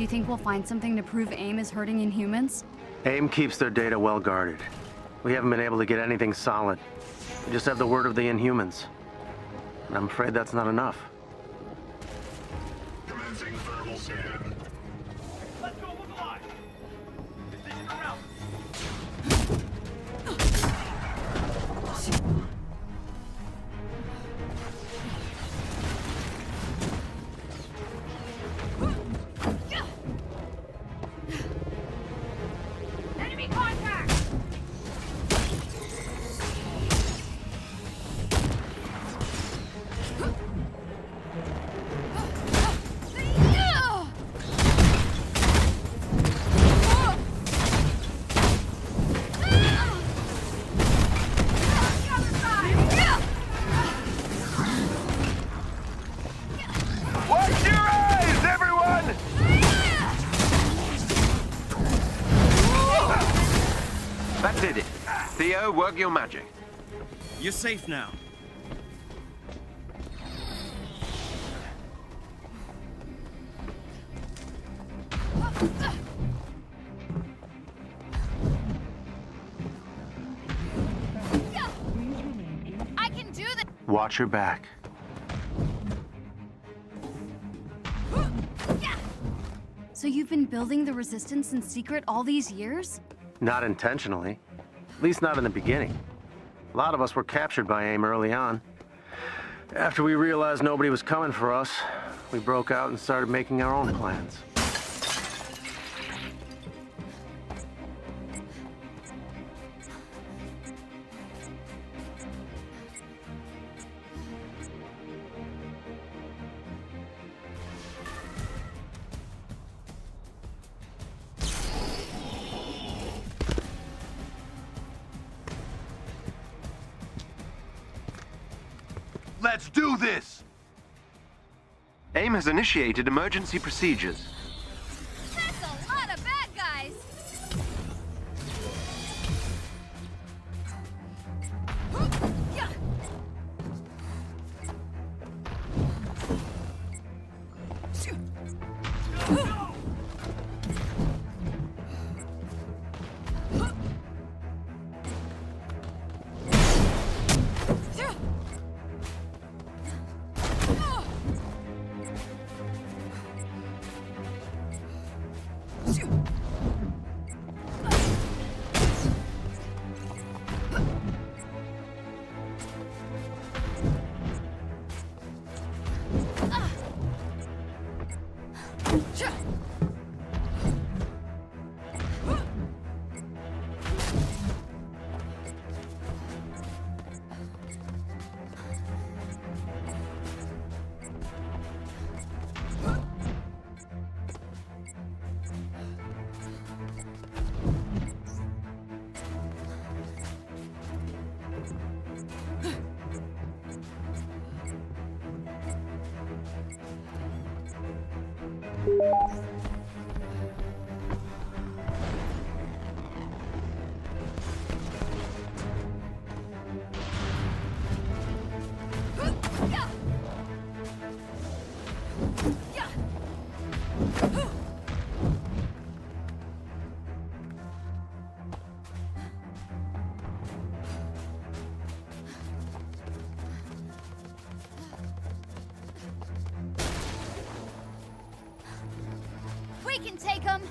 Do you think we'll find something to prove AIM is hurting Inhumans? AIM keeps their data well guarded. We haven't been able to get anything solid. We just have the word of the Inhumans. And I'm afraid that's not enough. Commencing thermal scan. Let's go, look alive! Decision around! Enemy contact! Watch your eyes, everyone! That did it. Theo, work your magic. You're safe now. I can do this! Watch your back. So you've been building the Resistance in secret all these years? Not intentionally. At least not in the beginning. A lot of us were captured by AIM early on. After we realized nobody was coming for us, we broke out and started making our own plans. Let's do this! AIM has initiated emergency procedures. That's a lot of bad guys! We can take them!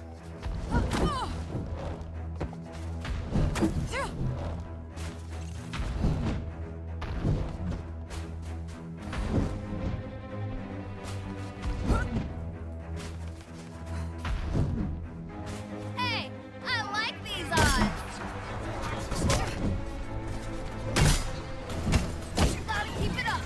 Hey, I like these odds! Gotta keep it up!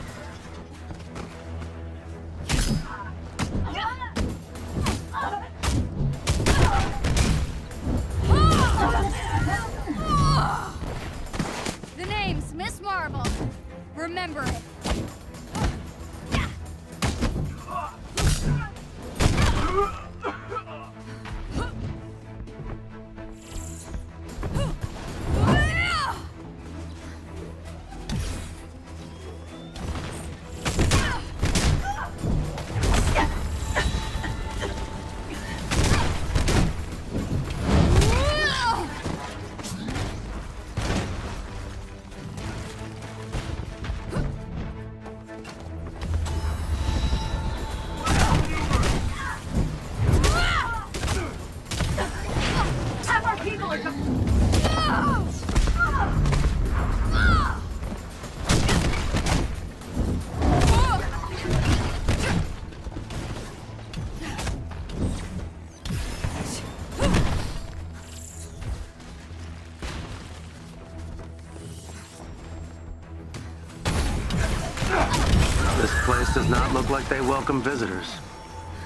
This place does not look like they welcome visitors.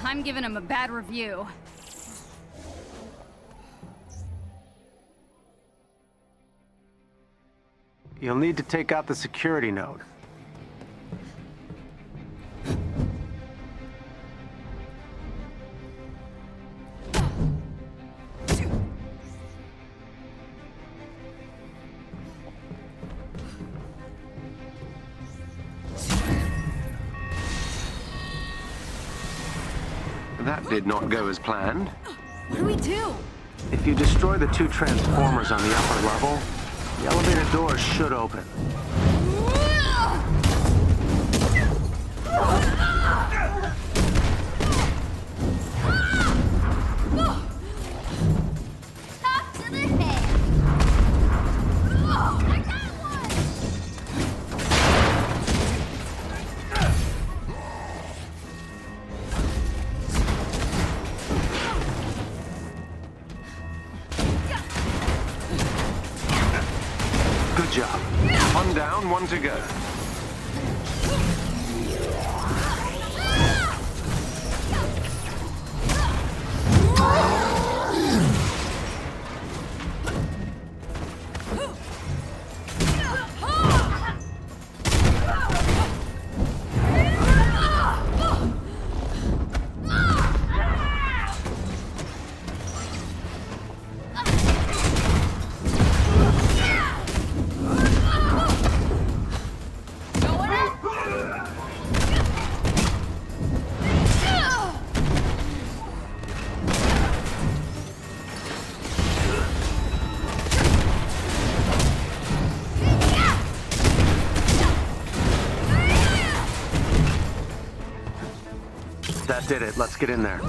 I'm giving him a bad review. You'll need to take out the security node. That did not go as planned. What do we do? If you destroy the 2 transformers on the upper level, the elevator doors should open. Top to the head. Oh, I got one. Good job. 1 down, 1 to go. That did it. Let's get in there.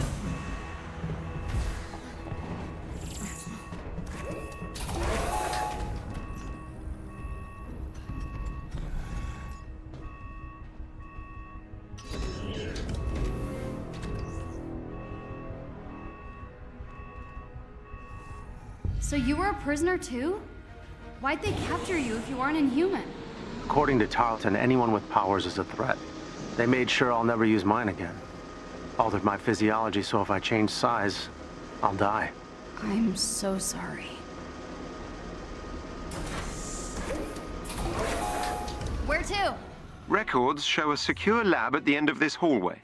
So you were a prisoner too? Why'd they capture you if you aren't inhuman? According to Tarleton, anyone with powers is a threat. They made sure I'll never use mine again. Altered my physiology so if I change size, I'll die. I'm so sorry. Where to? Records show a secure lab at the end of this hallway.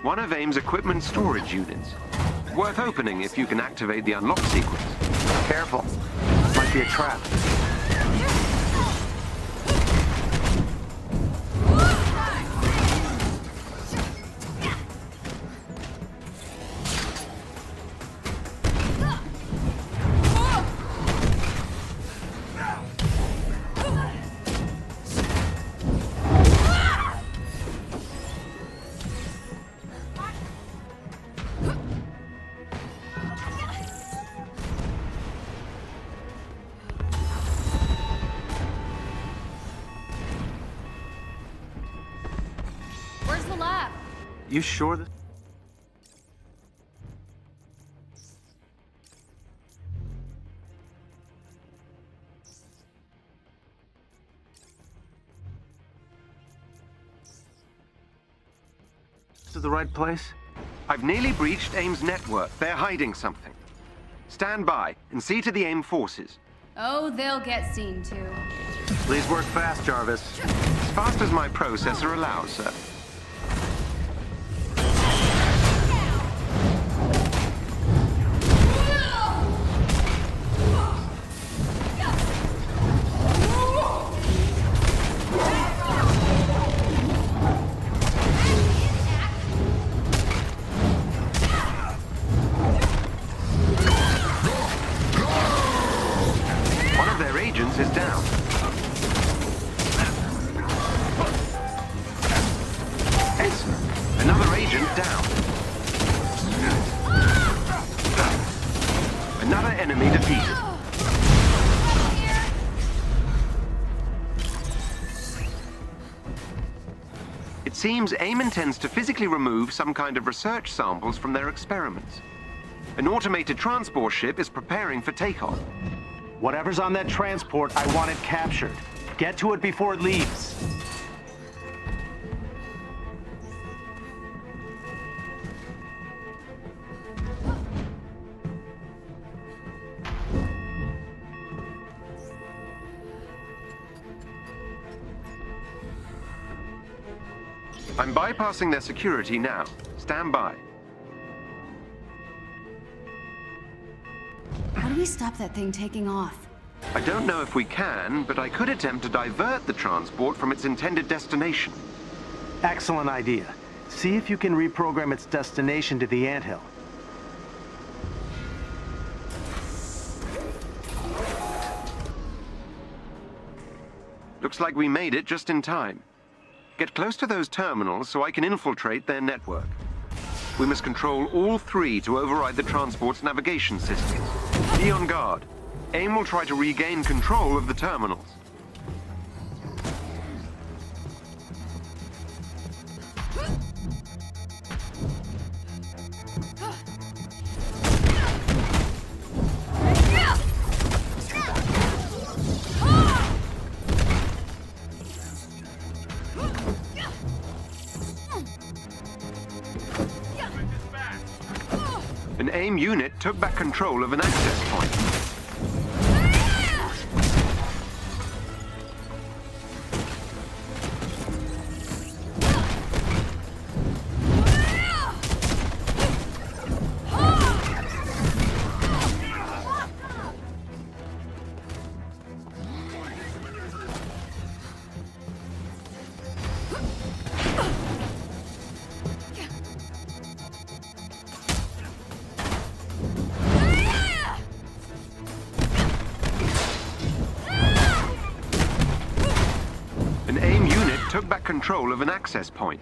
One of AIM's equipment storage units. Worth opening if you can activate the unlock sequence. Careful. Might be a trap. Where's the lab? You sure that... This is the right place? I've nearly breached AIM's network. They're hiding something. Stand by and see to the AIM forces. Oh, they'll get seen too. Please work fast, Jarvis. As fast as my processor allows, sir. Is down. Excellent. Another agent down. Another enemy defeated. It seems AIM intends to physically remove some kind of research samples from their experiments. An automated transport ship is preparing for takeoff. Whatever's on that transport, I want it captured. Get to it before it leaves. I'm bypassing their security now. Stand by. How do we stop that thing taking off? I don't know if we can, but I could attempt to divert the transport from its intended destination. Excellent idea. See if you can reprogram its destination to the anthill. Looks like we made it just in time. Get close to those terminals so I can infiltrate their network. We must control all three to override the transport's navigation systems. Be on guard. AIM will try to regain control of the terminals. An AIM unit took back control of an access point. An AIM unit took back control of an access point.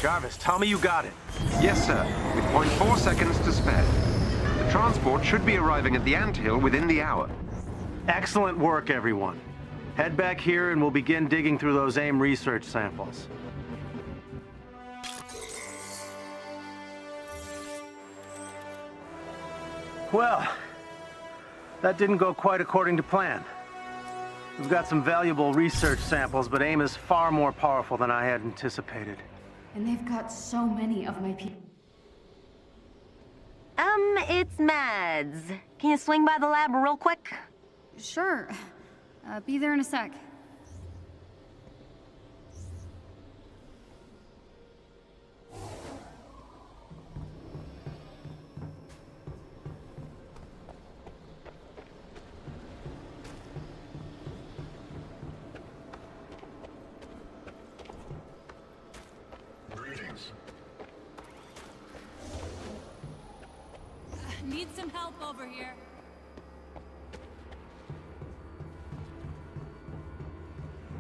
Jarvis, tell me you got it. Yes, sir. With 0.4 seconds to spare. The transport should be arriving at the anthill within the hour. Excellent work, everyone. Head back here and we'll begin digging through those AIM research samples. Well, that didn't go quite according to plan. We've got some valuable research samples, but AIM is far more powerful than I had anticipated. And they've got so many of my people. It's Mads. Can you swing by the lab real quick? Sure. Be there in a sec. Need some help over here.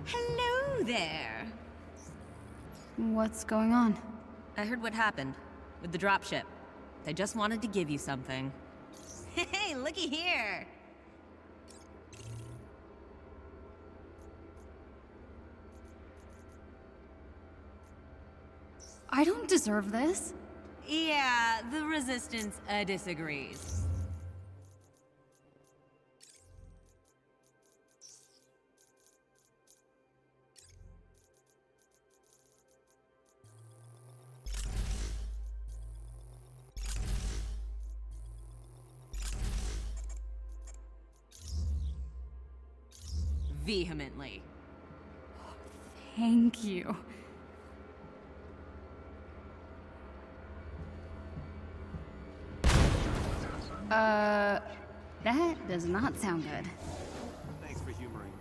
Hello there. What's going on? I heard what happened with the dropship. They just wanted to give you something. Hey, looky here. I don't deserve this. Yeah, the Resistance disagrees. Vehemently. Thank you. That does not sound good. Thanks for humoring.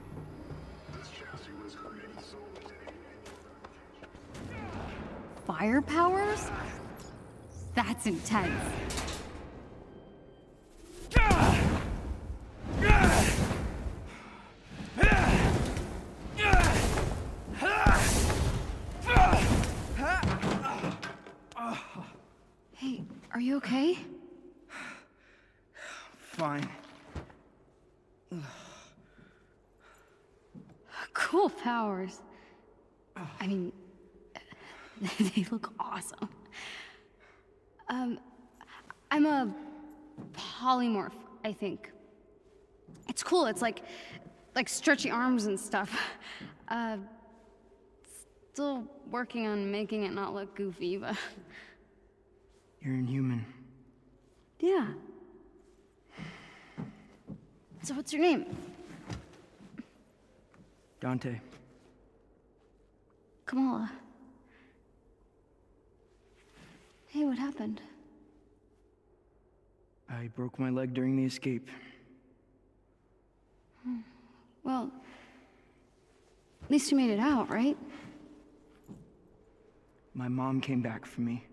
This chassis was created solely to Fire powers? That's intense. okay? Fine. Cool powers. I mean, they look awesome. I'm a polymorph, I think. It's cool, it's like stretchy arms and stuff. Still working on making it not look goofy, but... You're inhuman. Yeah. So what's your name? Dante. Kamala. Hey, what happened? I broke my leg during the escape. Well, at least you made it out, right? My mom came back for me.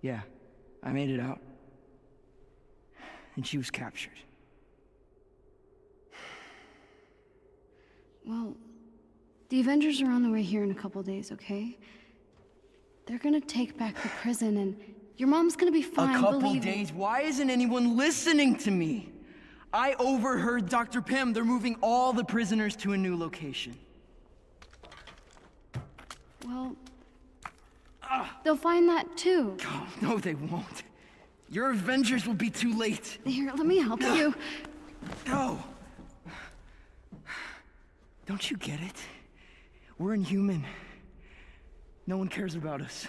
Yeah, I made it out. And she was captured. Well, the Avengers are on the way here in a couple days, okay? They're gonna take back the prison and your mom's gonna be fine, A couple believe me. days? Why isn't anyone listening to me? I overheard Dr. Pym. They're moving all the prisoners to a new location. Well, they'll find that too. Oh, no, they won't. Your Avengers will be too late. Here, let me help you. No. Don't you get it? We're inhuman. No one cares about us.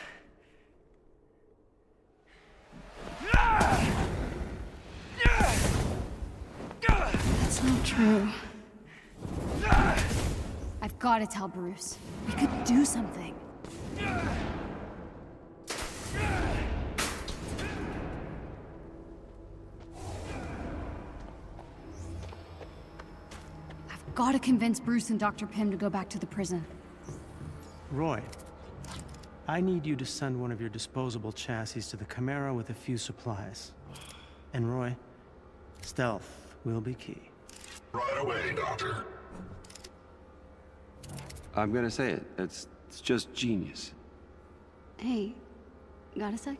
That's not true. I've got to tell Bruce. We could do something. I've got to convince Bruce and Dr. Pym to go back to the prison. Roy, I need you to send one of your disposable chassis to the Chimera with a few supplies. And Roy, stealth will be key. Right away, Doctor. I'm gonna say it. It's just genius. Hey, got a sec?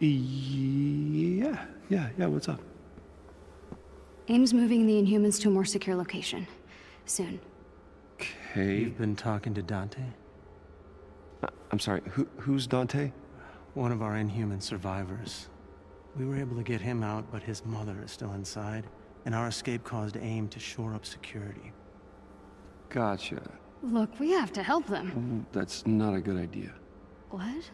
Yeah, what's up? AIM's moving the Inhumans to a more secure location. Soon. Okay. You've been talking to Dante? I'm sorry, who's Dante? One of our Inhuman survivors. We were able to get him out, but his mother is still inside, and our escape caused AIM to shore up security. Gotcha. Look, we have to help them. That's not a good idea. What?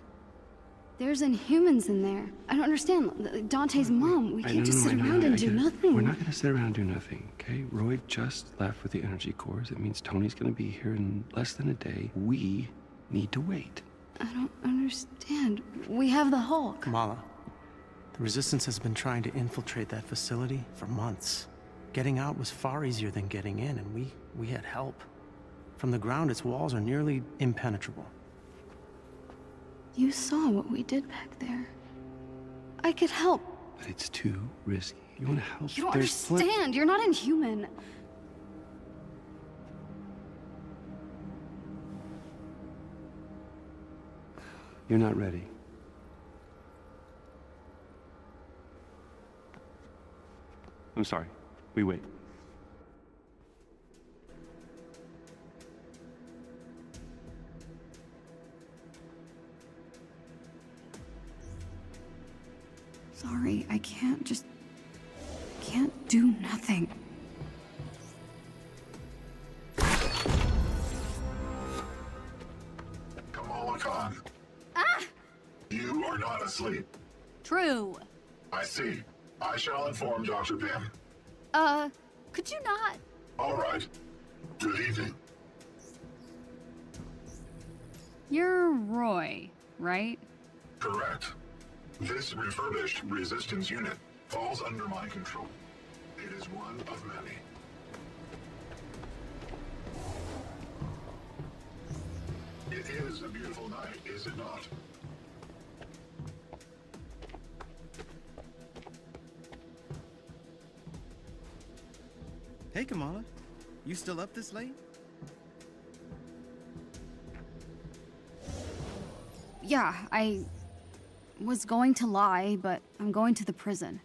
There's Inhumans in there. I don't understand. Dante's mom. We can't just sit around and do nothing. We're not gonna sit around and do nothing, okay? Roy just left with the energy cores. It means Tony's gonna be here in less than a day. We need to wait. I don't understand. We have the Hulk. Kamala, the Resistance has been trying to infiltrate that facility for months. Getting out was far easier than getting in, and we had help. From the ground, its walls are nearly impenetrable. You saw what we did back there. I could help. But it's too risky. You wanna help? You don't understand. You're not Inhuman. You're not ready. I'm sorry. We wait. Sorry, I can't do nothing. Kamala Khan. You are not asleep. True. I see. I shall inform Dr. Pym. Could you not? All right. Good evening. You're Roy, right? Correct. This refurbished resistance unit falls under my control. It is one of many. It is a beautiful night, is it not? Hey, Kamala. You still up this late? Yeah, was going to lie, but I'm going to the prison.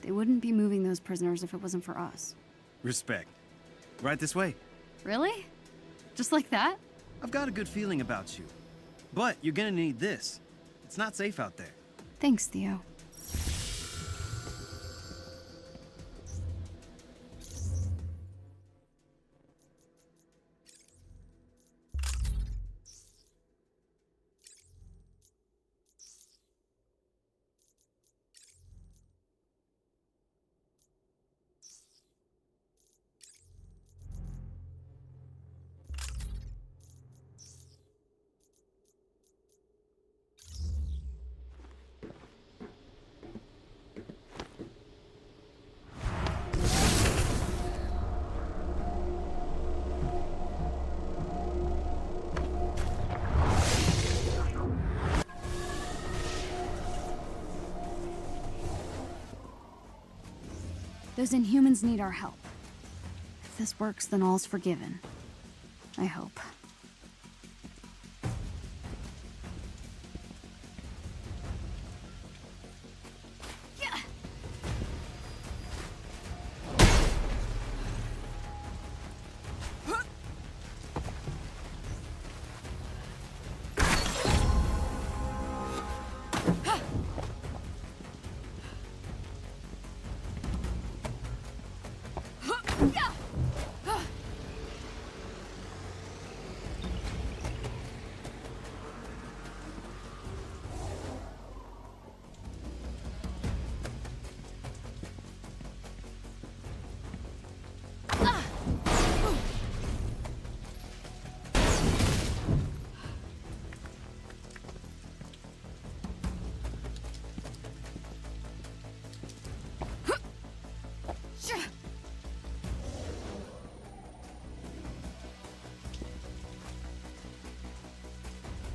They wouldn't be moving those prisoners if it wasn't for us. Respect. Right this way. Really? Just like that? I've got a good feeling about you. But you're gonna need this. It's not safe out there. Thanks, Theo. Those Inhumans need our help. If this works, then all's forgiven. I hope.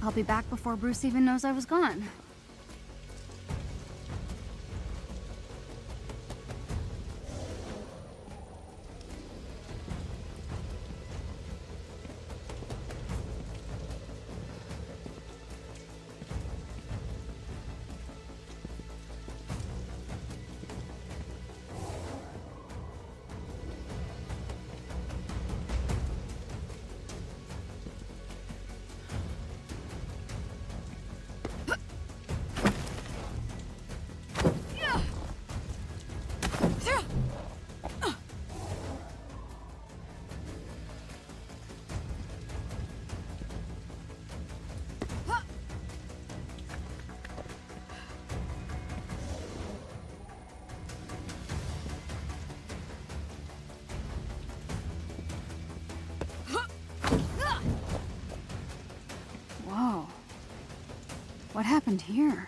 I'll be back before Bruce even knows I was gone. Whoa. What happened here?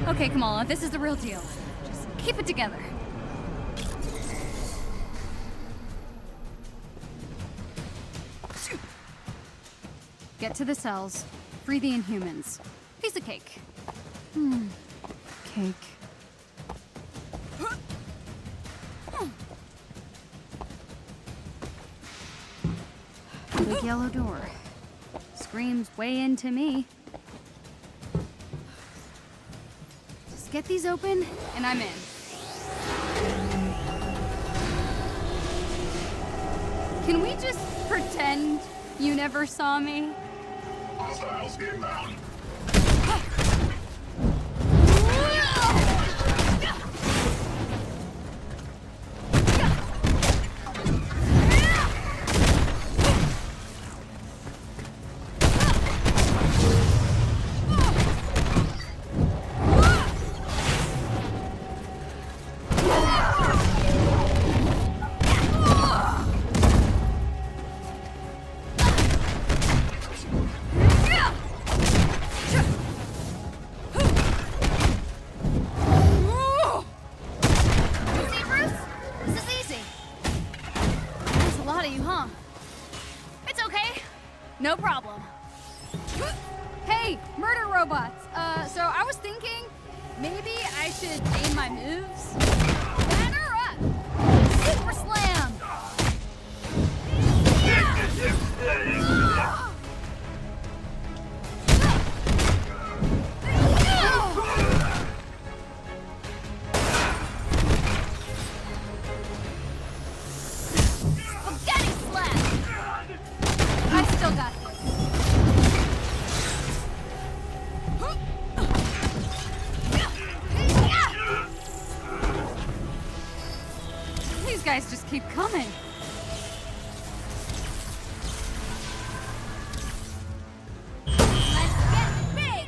Okay, Kamala, this is the real deal. Just keep it together. Get to the cells. Free the Inhumans. Piece of cake. Cake. Big yellow door. Screams way into me. Just get these open, and I'm in. Can we just pretend you never saw me? Hostiles inbound. No problem. Hey, murder robots. So I was thinking maybe I should name my moves. Batter up! Super slam! Spaghetti slap! I still got this. These guys just keep coming. Let's get big!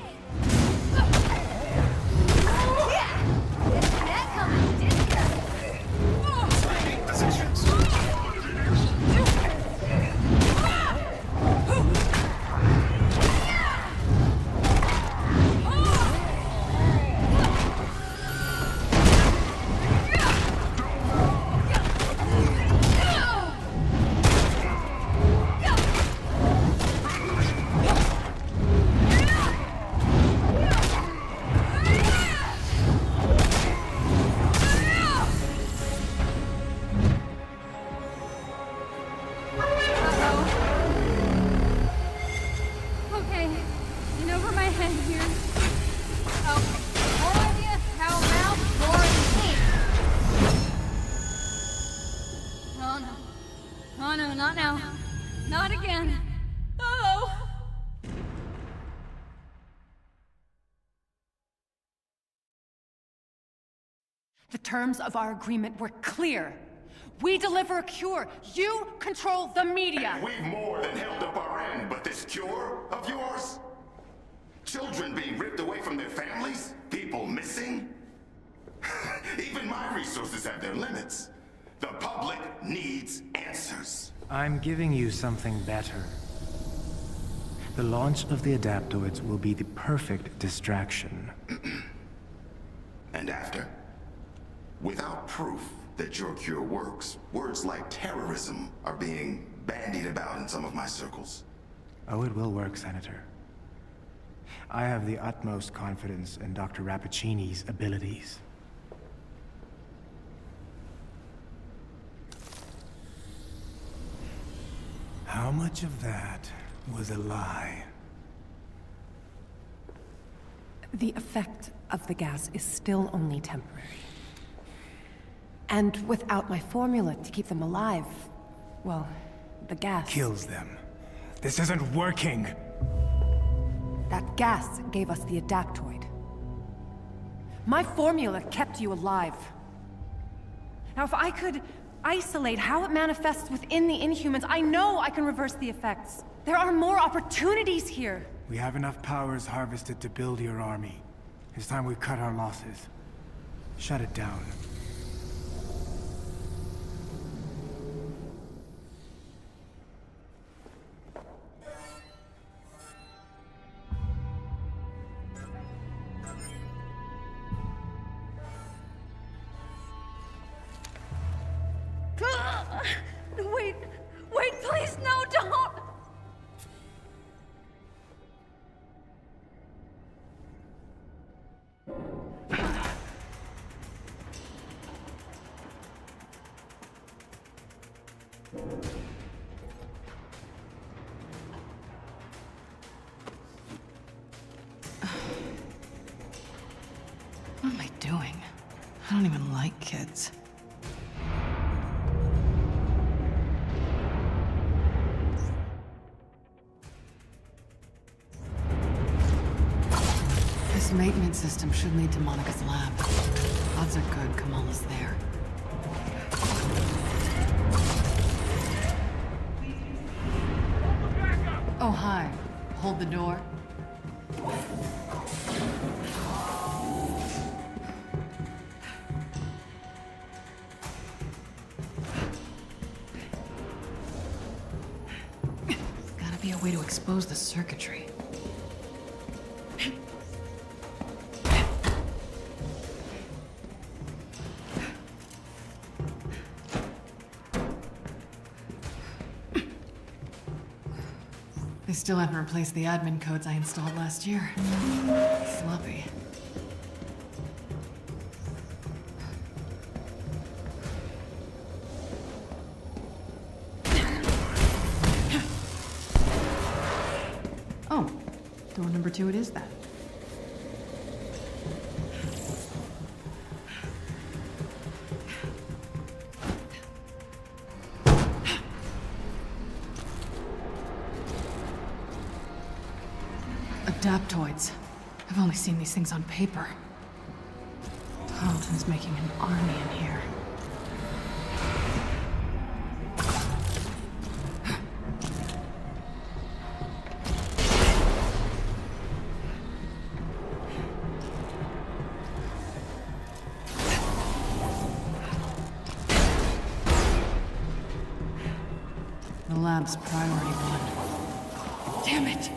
Yeah! Didn't see that coming, did not now. Not again. Oh! The terms of our agreement were clear. We deliver a cure. You control the media. And we've more than held up our end, but this cure of yours? Children being ripped away from their families? People missing? Even my resources have their limits. The public needs answers. I'm giving you something better. The launch of the adaptoids will be the perfect distraction. And after? Without proof that your cure works, words like terrorism are being bandied about in some of my circles. Oh, it will work, Senator. I have the utmost confidence in Dr. Rappaccini's abilities. How much of that was a lie? The effect of the gas is still only temporary. And without my formula to keep them alive, well, the gas... kills them. This isn't working! That gas gave us the adaptoid. My formula kept you alive. Now, if I could isolate how it manifests within the Inhumans, I know I can reverse the effects. There are more opportunities here. We have enough powers harvested to build your army. It's time we cut our losses. Shut it down. Wait, please, no, don't! doing? I don't even like kids. This maintenance system should lead to Monica's lab. Odds are good Kamala's there. Oh, hi. Hold the door. Gotta be a way to expose the circuitry. They still haven't replaced the admin codes I installed last year. Sloppy. Oh, door number 2 it is then. Adaptoids. I've only seen these things on paper. Tarleton's making an army in here. The lab's priority 1. Damn it!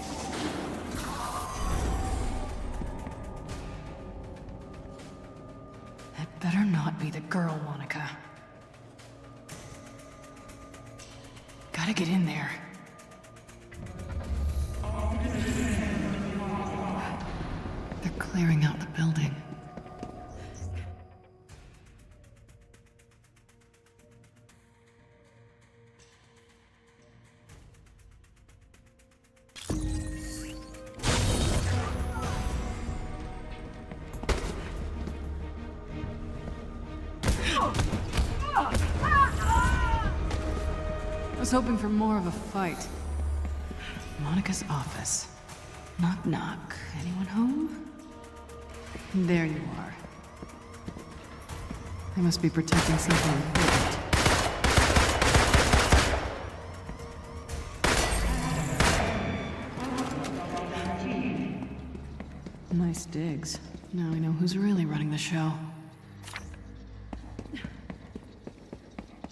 Better not be the girl, Monica. Gotta get in there. They're clearing out the building. I was hoping for more of a fight. Monica's office. Knock, knock. Anyone home? There you are. They must be protecting something important. Nice digs. Now we know who's really running the show.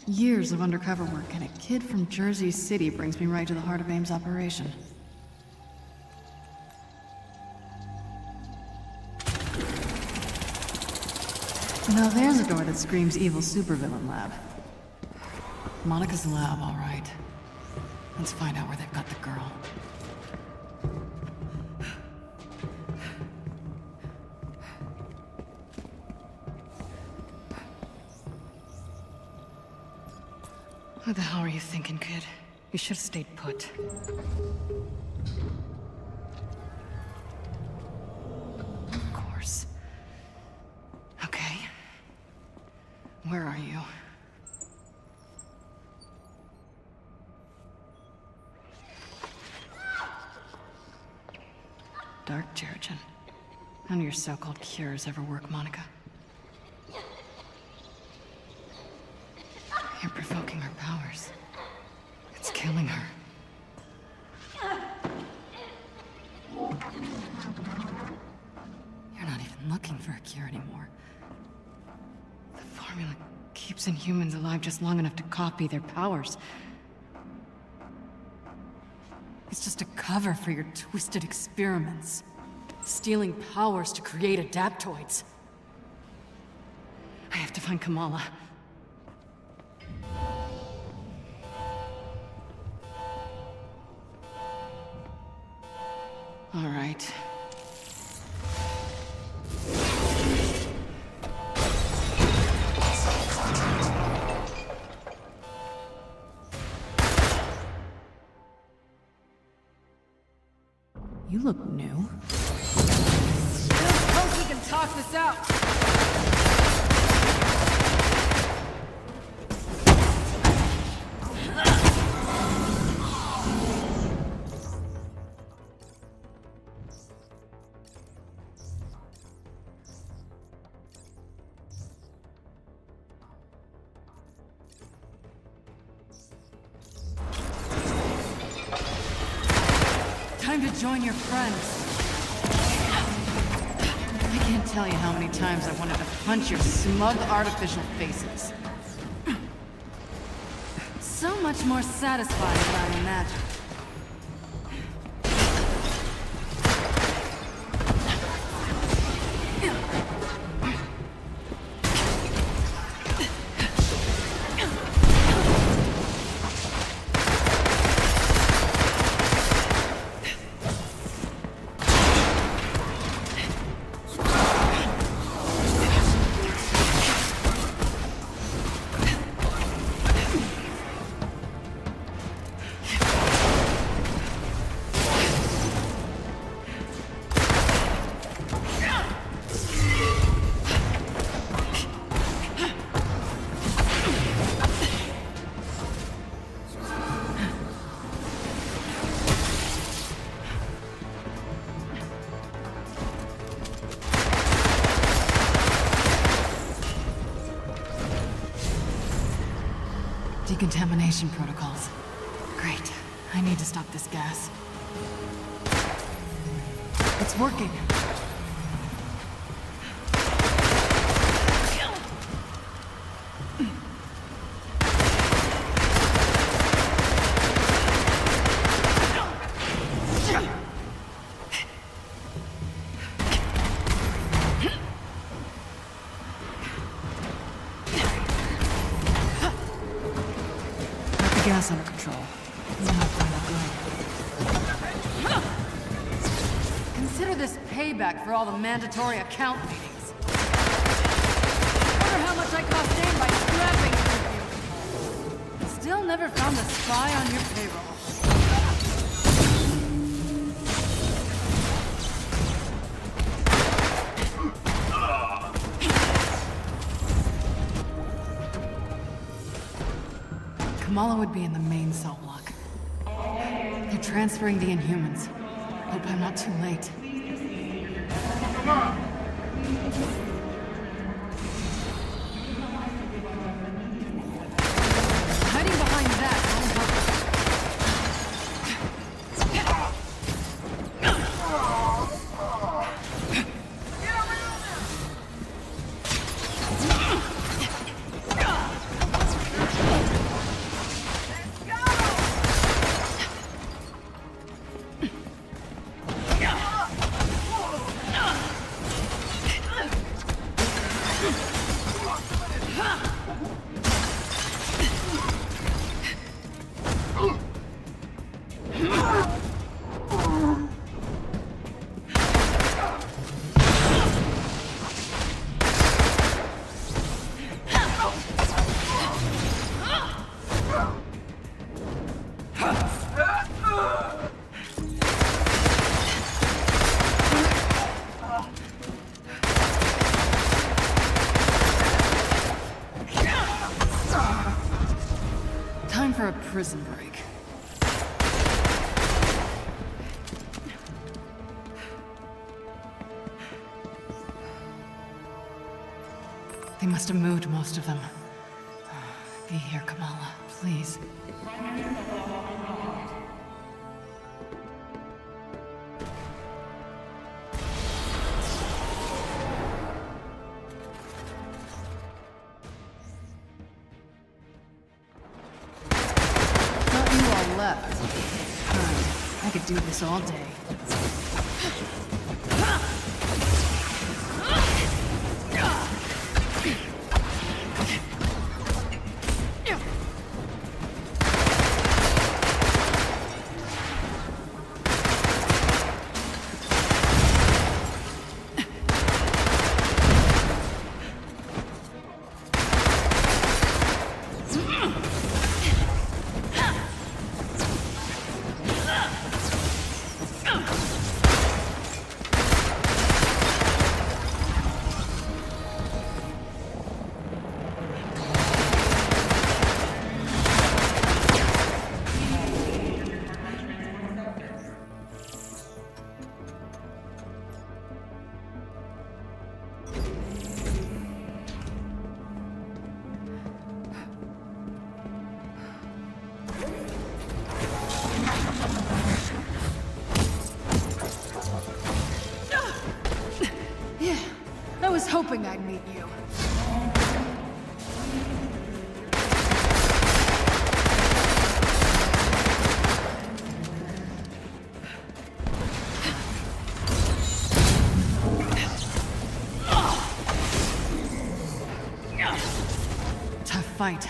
Years of undercover work, and a kid from Jersey City brings me right to the heart of AIM's operation. Now there's a door that screams evil supervillain lab. Monica's lab, all right. Let's find out where they've got the girl. What the hell are you thinking, kid? You should have stayed put. Of course. Okay. Where are you? Dark Terrigen. None of your so-called cures ever work, Monica. You're provoking her powers. It's killing her. You're not even looking for a cure anymore. The formula keeps Inhumans alive just long enough to copy their powers. It's just a cover for your twisted experiments. Stealing powers to create adaptoids. I have to find Kamala. All right. You look new. Suppose we can and talk this out. Time to join your friends. I can't tell you how many times I wanted to punch your smug artificial faces. So much more satisfying than I imagined. Decontamination protocols. Great. I need to stop this gas. It's working. Gas under control. Now good. Consider this payback for all the mandatory account meetings. Wonder how much I cost Dane by scrapping you. Still never found the spy on your payroll. Kamala would be in the main cell block. They're transferring the Inhumans. Hope I'm not too late. Hiding behind that won't help. For a prison break. They must have moved most of them. Be here, Kamala, please. Left. I could do this all day. hoping I'd meet you. Tough fight.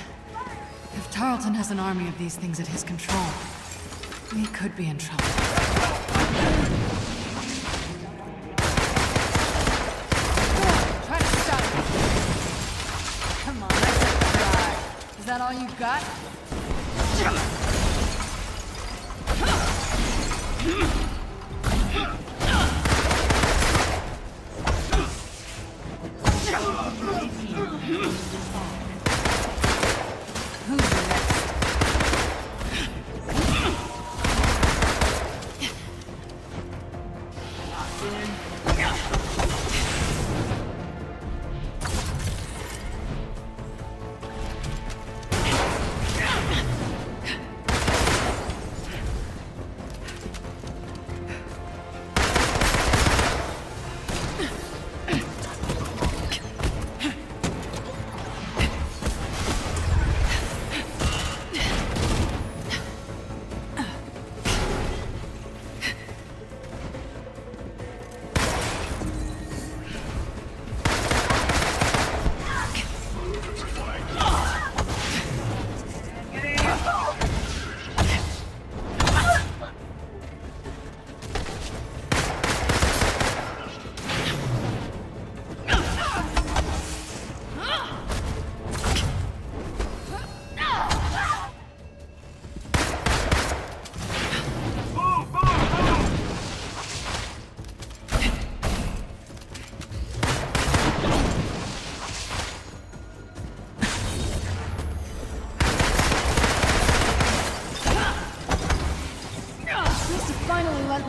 If Tarleton has an army of these things at his control, we could be in trouble. Try to stop me. Come on, let's try. Is that all you got?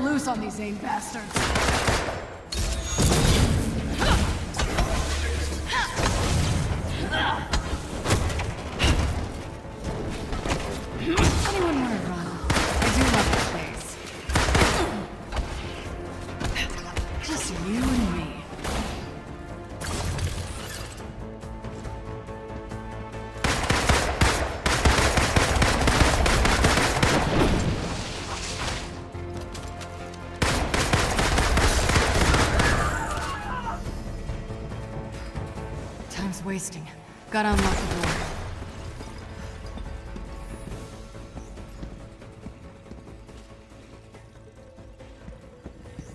Loose on these AIM bastards. Anyone want to run? I do love this place. Just you and me. Time's wasting. Gotta unlock the door.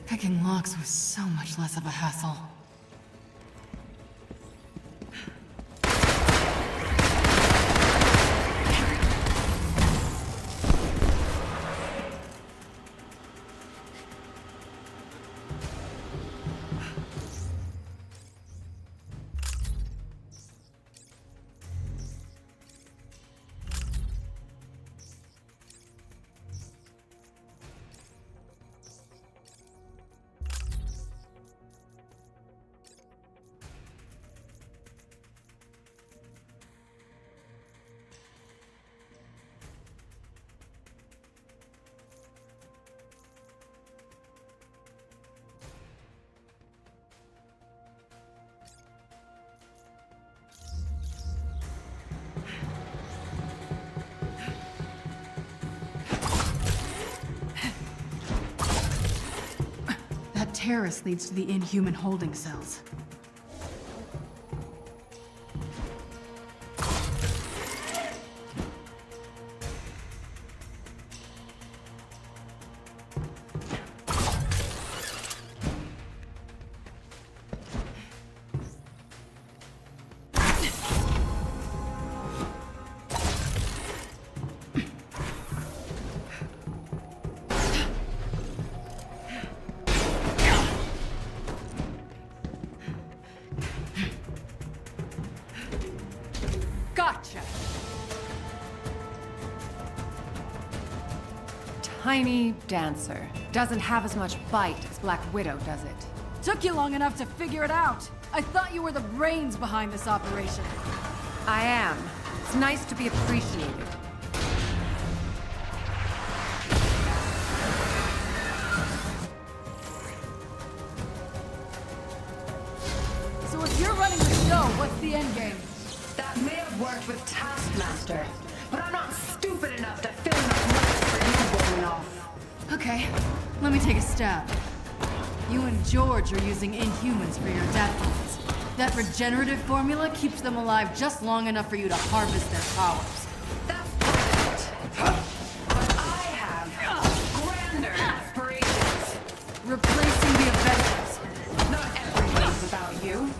Picking locks was so much less of a hassle. That terrace leads to the inhuman holding cells. Gotcha! Tiny dancer. Doesn't have as much bite as Black Widow, does it? Took you long enough to figure it out. I thought you were the brains behind this operation. I am. It's nice to be appreciated. So if the endgame. That may have worked with Taskmaster, but I'm not stupid enough to fill enough lights for you rolling off. Okay, let me take a stab. You and George are using Inhumans for your adaptoids. That regenerative formula keeps them alive just long enough for you to harvest their powers. That's perfect. But I have grander aspirations. Replacing the Avengers. Not everything's about you.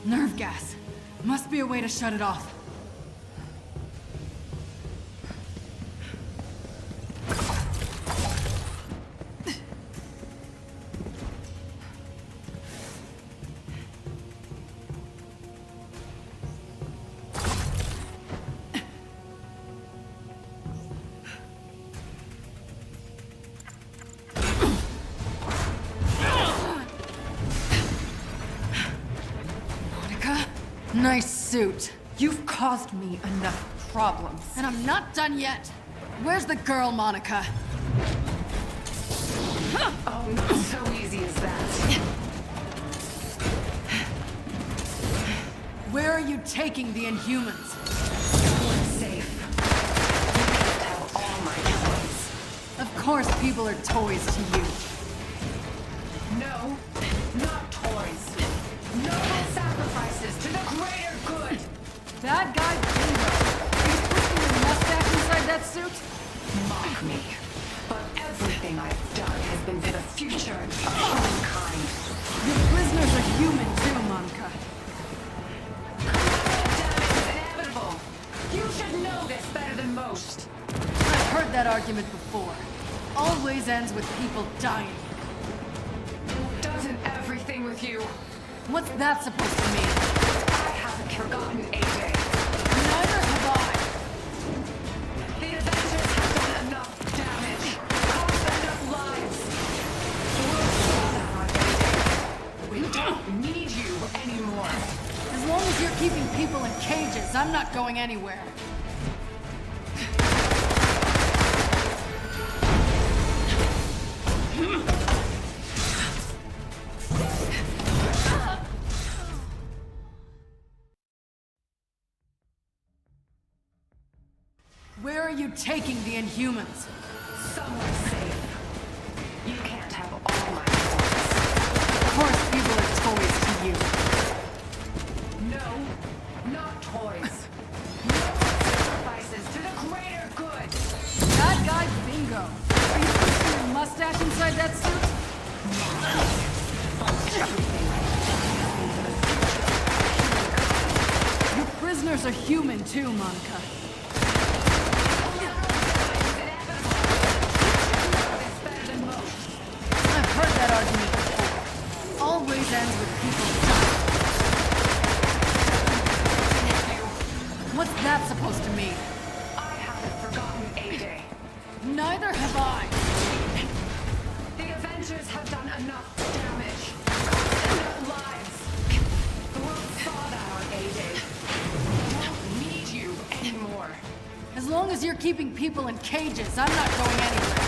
Nerve gas. Must be a way to shut it off. Nice suit. You've caused me enough problems. And I'm not done yet. Where's the girl, Monica? Oh, not so easy as that. Where are you taking the Inhumans? You're safe. You can't have all my toys. Of course people are toys to you. No, not toys. Noble sacrifices to the greater good. Bad guy Bingo. Are you twisting your mustache inside that suit? Mock me. But everything I've done has been for the future of humankind. Your prisoners are human too, Monica. Damage is inevitable. You should know this better than most. I've heard that argument before. Always ends with people dying. Doesn't everything with you? What's that supposed to mean? I haven't forgotten AJ. Neither have I. The Avengers have done enough damage. Caused enough lives. We'll sort that out, AJ. We don't need you anymore. As long as you're keeping people in cages, I'm not going anywhere. Where are you taking the Inhumans? Somewhere safe. You can't have all my toys. Of course people are toys to you. No, not toys. Noble sacrifices to the greater good. Bad guy Bingo. Are you twisting your mustache inside that suit? Your prisoners are human too, Monica. I've heard that argument before. Always ends with people dying. What's that supposed to mean? I haven't forgotten AJ. Neither have I. The Avengers have done enough damage. Enough lives. As long as you're keeping people in cages, I'm not going anywhere.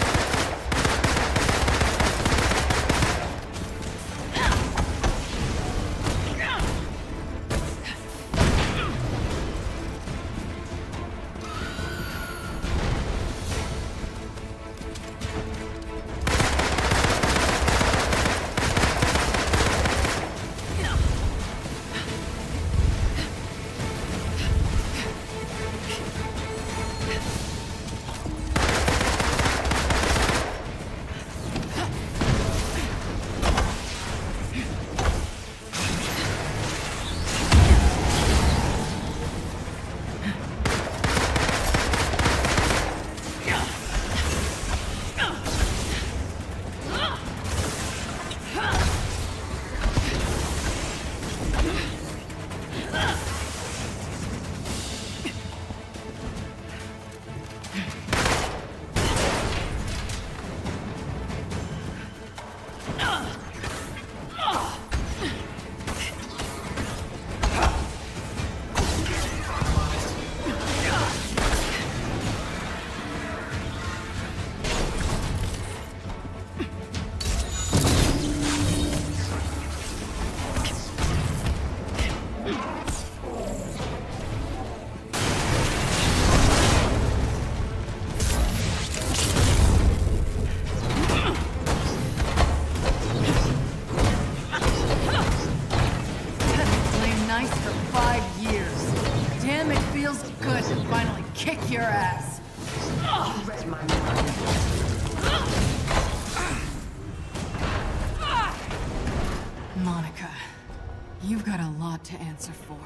To answer for.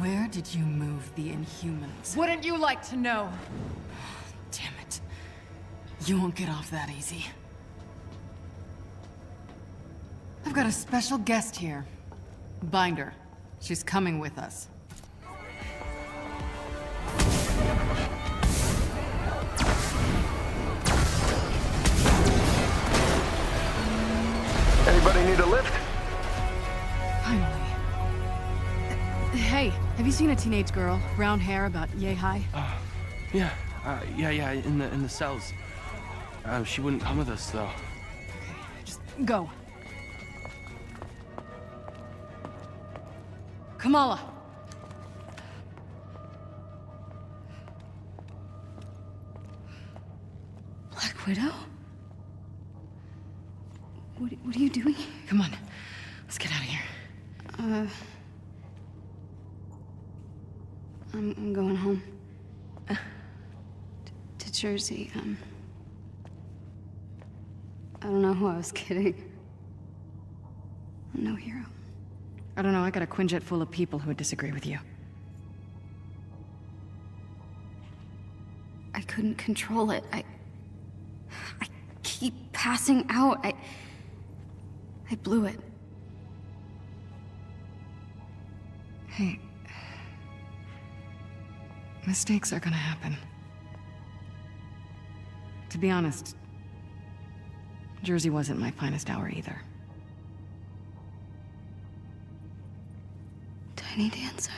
Where did you move the Inhumans? Wouldn't you like to know? Damn it. You won't get off that easy. I've got a special guest here. Binder. She's coming with us. Anybody need a lift? Finally. Hey, have you seen a teenage girl? Brown hair, about yay high? Yeah, in the cells. She wouldn't come with us, though. Just go. Kamala. Black Widow? What are you doing here? Come on, let's get out of here. I'm going home. To Jersey. I don't know who I was kidding. I'm no hero. I don't know, I got a Quinjet full of people who would disagree with you. I couldn't control it. I keep passing out. I blew it. Hey. Mistakes are gonna happen. To be honest, Jersey wasn't my finest hour either. Tiny Dancer.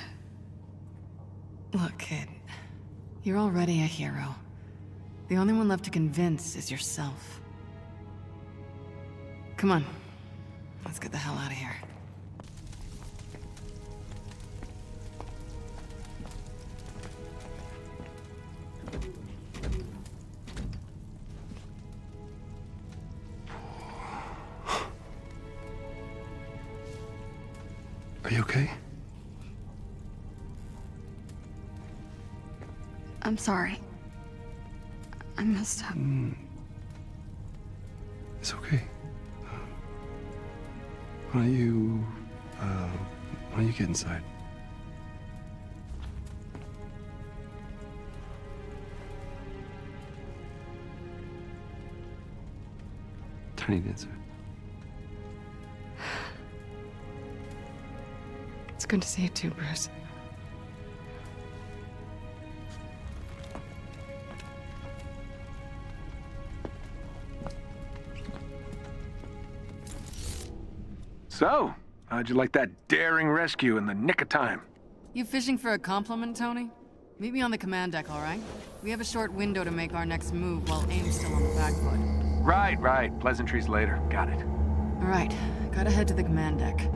Look, kid. You're already a hero. The only one left to convince is yourself. Come on. Let's get the hell out of here. Are you okay? I'm sorry. I messed up. It's okay. Why don't you get inside? Tiny Dancer. It's good to see you too, Bruce. So, how'd you like that daring rescue in the nick of time? You fishing for a compliment, Tony? Meet me on the command deck, all right? We have a short window to make our next move while AIM's still on the back foot. Right. Pleasantries later. Got it. All right, gotta head to the command deck.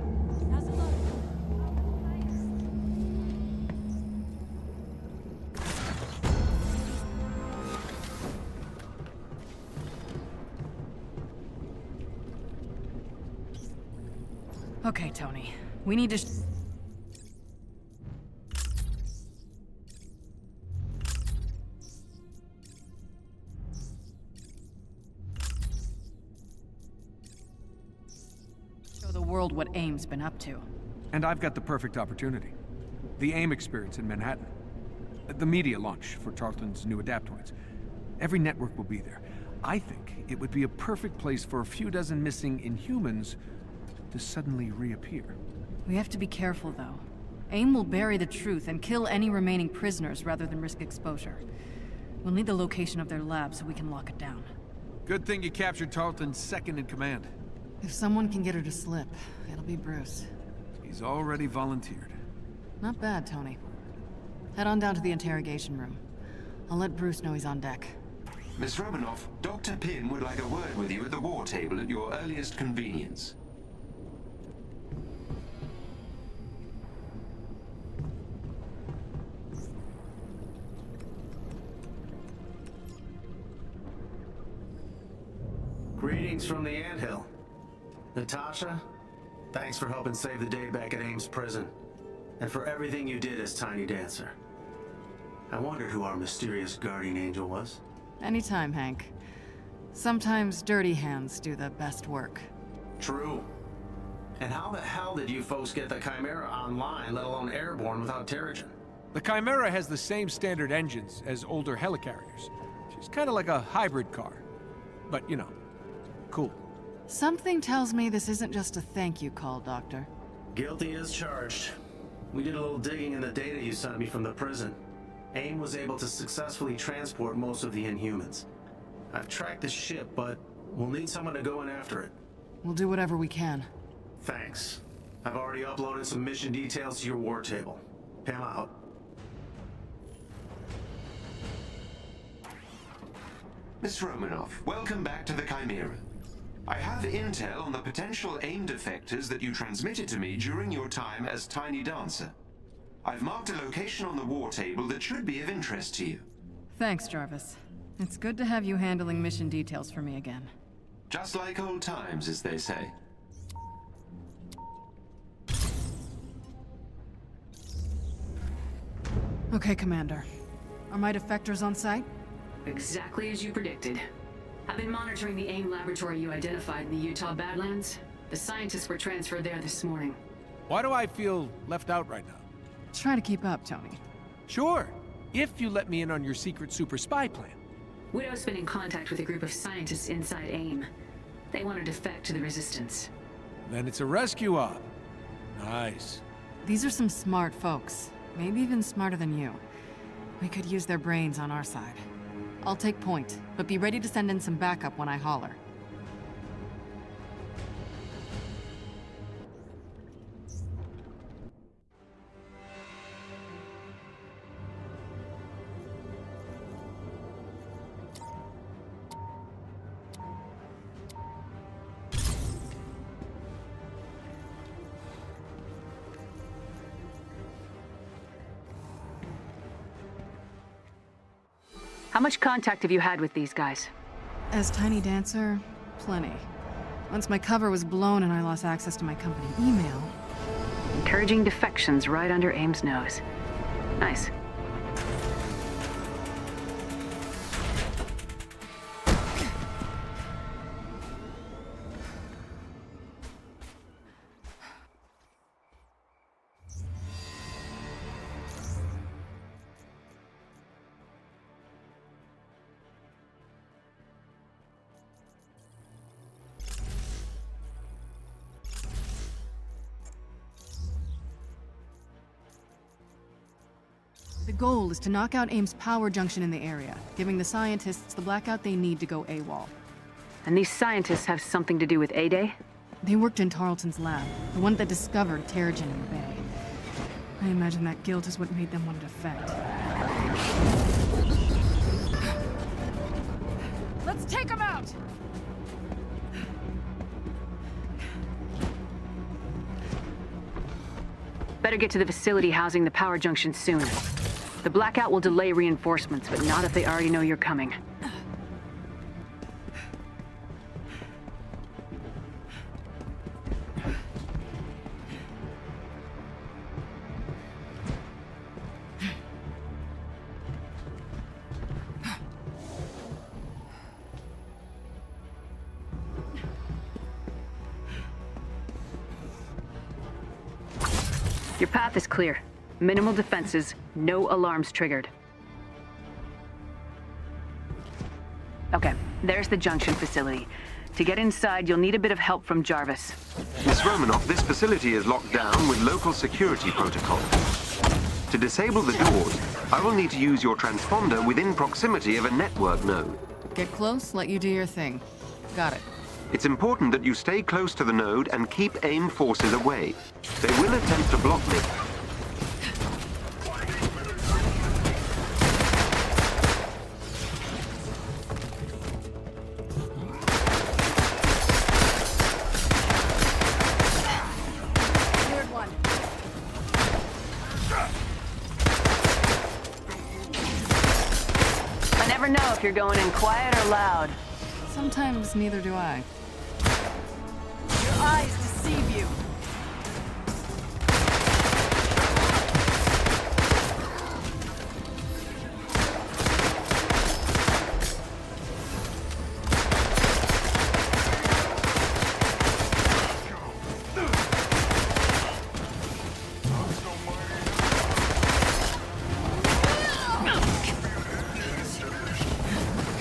Okay, Tony. We need to... show the world what AIM's been up to. And I've got the perfect opportunity. The AIM experience in Manhattan. The media launch for Tarleton's new adaptoids. Every network will be there. I think it would be a perfect place for a few dozen missing Inhumans to suddenly reappear. We have to be careful, though. AIM will bury the truth and kill any remaining prisoners rather than risk exposure. We'll need the location of their lab so we can lock it down. Good thing you captured Tarleton's second in command. If someone can get her to slip, it'll be Bruce. He's already volunteered. Not bad, Tony. Head on down to the interrogation room. I'll let Bruce know he's on deck. Miss Romanoff, Dr. Pym would like a word with you at the war table at your earliest convenience. Greetings from the anthill. Natasha, thanks for helping save the day back at Ames prison. And for everything you did as Tiny Dancer. I wondered who our mysterious guardian angel was. Anytime, Hank. Sometimes dirty hands do the best work. True. And how the hell did you folks get the Chimera online, let alone airborne, without Terrigen? The Chimera has the same standard engines as older helicarriers. She's kind of like a hybrid car. But, you know, cool. Something tells me this isn't just a thank you call, Doctor. Guilty as charged. We did a little digging in the data you sent me from the prison. AIM was able to successfully transport most of the Inhumans. I've tracked the ship, but we'll need someone to go in after it. We'll do whatever we can. Thanks. I've already uploaded some mission details to your war table. Pam out. Miss Romanoff, welcome back to the Chimera. I have intel on the potential AIM defectors that you transmitted to me during your time as Tiny Dancer. I've marked a location on the war table that should be of interest to you. Thanks, Jarvis. It's good to have you handling mission details for me again. Just like old times, as they say. Okay, Commander. Are my defectors on site? Exactly as you predicted. I've been monitoring the AIM laboratory you identified in the Utah Badlands. The scientists were transferred there this morning. Why do I feel left out right now? Try to keep up, Tony. Sure, if you let me in on your secret super spy plan. Widow's been in contact with a group of scientists inside AIM. They want to defect to the Resistance. Then it's a rescue op. Nice. These are some smart folks. Maybe even smarter than you. We could use their brains on our side. I'll take point, but be ready to send in some backup when I holler. How much contact have you had with these guys? As Tiny Dancer, plenty. Once my cover was blown and I lost access to my company email. Encouraging defections right under AIM's nose. Nice. The goal is to knock out AIM's power junction in the area, giving the scientists the blackout they need to go AWOL. And these scientists have something to do with A-Day? They worked in Tarleton's lab, the one that discovered Terrigen in the Bay. I imagine that guilt is what made them want to defect. Let's take him out! Better get to the facility housing the power junction soon. The blackout will delay reinforcements, but not if they already know you're coming. Your path is clear. Minimal defenses, no alarms triggered. Okay, there's the junction facility. To get inside, you'll need a bit of help from Jarvis. Miss Romanoff, this facility is locked down with local security protocol. To disable the doors, I will need to use your transponder within proximity of a network node. Get close, let you do your thing. Got it. It's important that you stay close to the node and keep AIM forces away. They will attempt to block me. I never know if you're going in quiet or loud. Sometimes neither do I. Your eyes deceive you.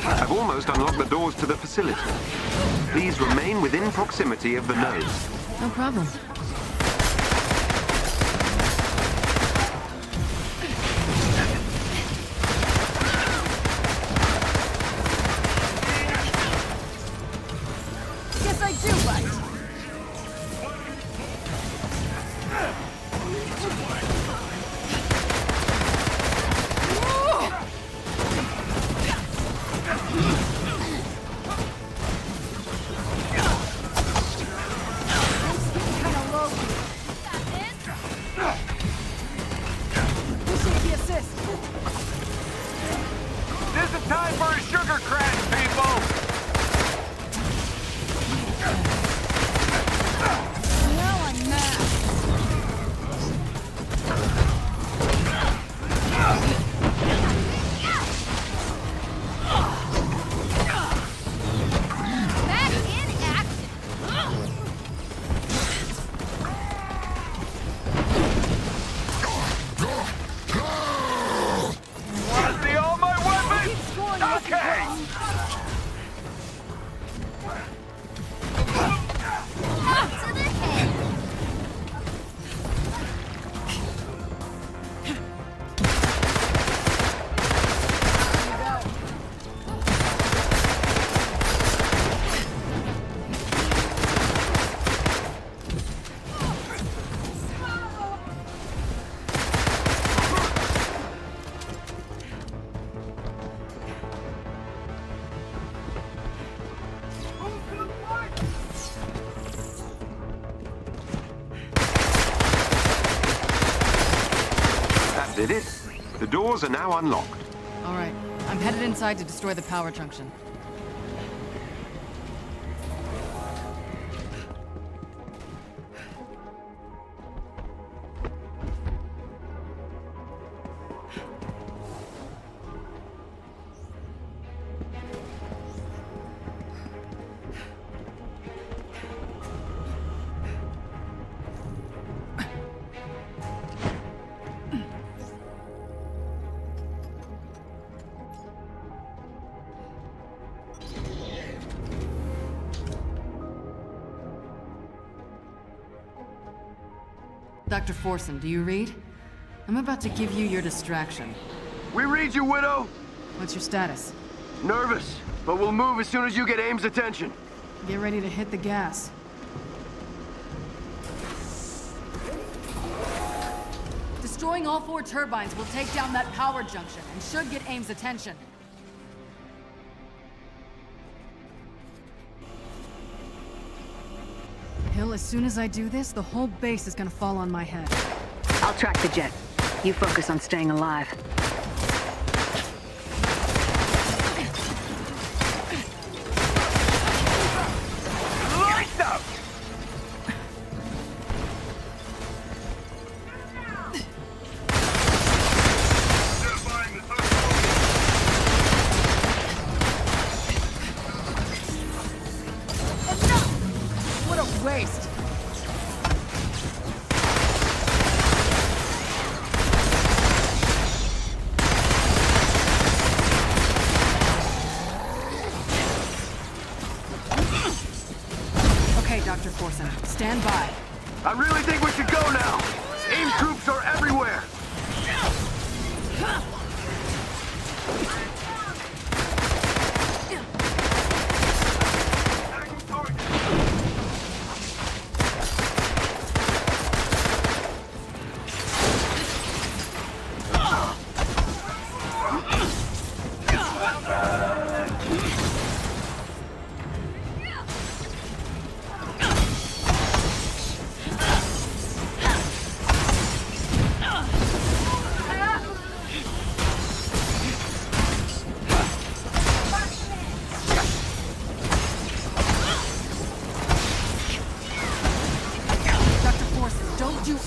I've almost unlocked the doors to the facility. Please remain within proximity of the node. No problem. Guess I do bite. This is time for a sugar crash, people! Now I'm mad. Back in action. Wanna see all my weapons? Okay! Up to the head. That did it. The doors are now unlocked. All right, I'm headed inside to destroy the power junction. Dr. Forson, do you read? I'm about to give you your distraction. We read you, Widow! What's your status? Nervous, but we'll move as soon as you get AIM's attention. Get ready to hit the gas. Destroying all 4 turbines will take down that power junction and should get AIM's attention. Hill, as soon as I do this, the whole base is gonna fall on my head. I'll track the jet. You focus on staying alive. Lights out! What a waste! Okay, Dr. Forsen, stand by. I really think we should go now. AIM troops are everywhere.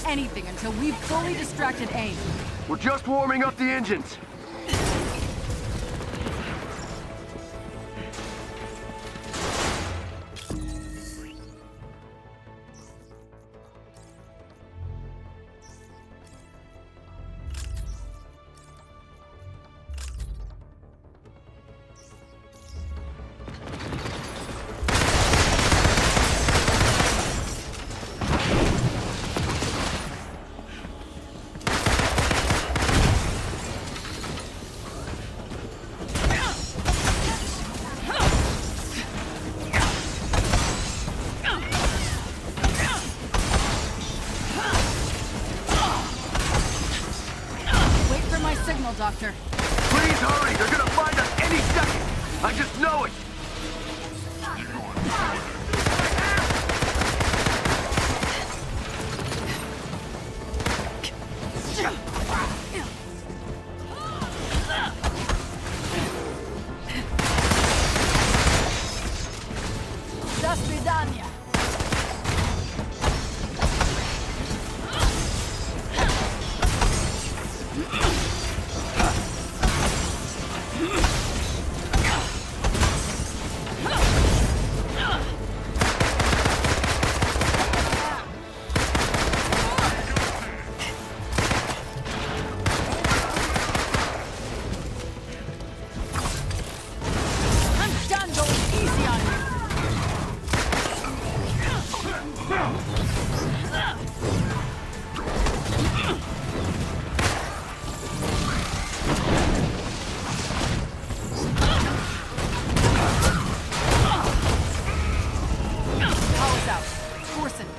Anything until we've fully distracted AIM. We're just warming up the engines. Doctor. Please hurry! They're gonna find us any second! I just know it!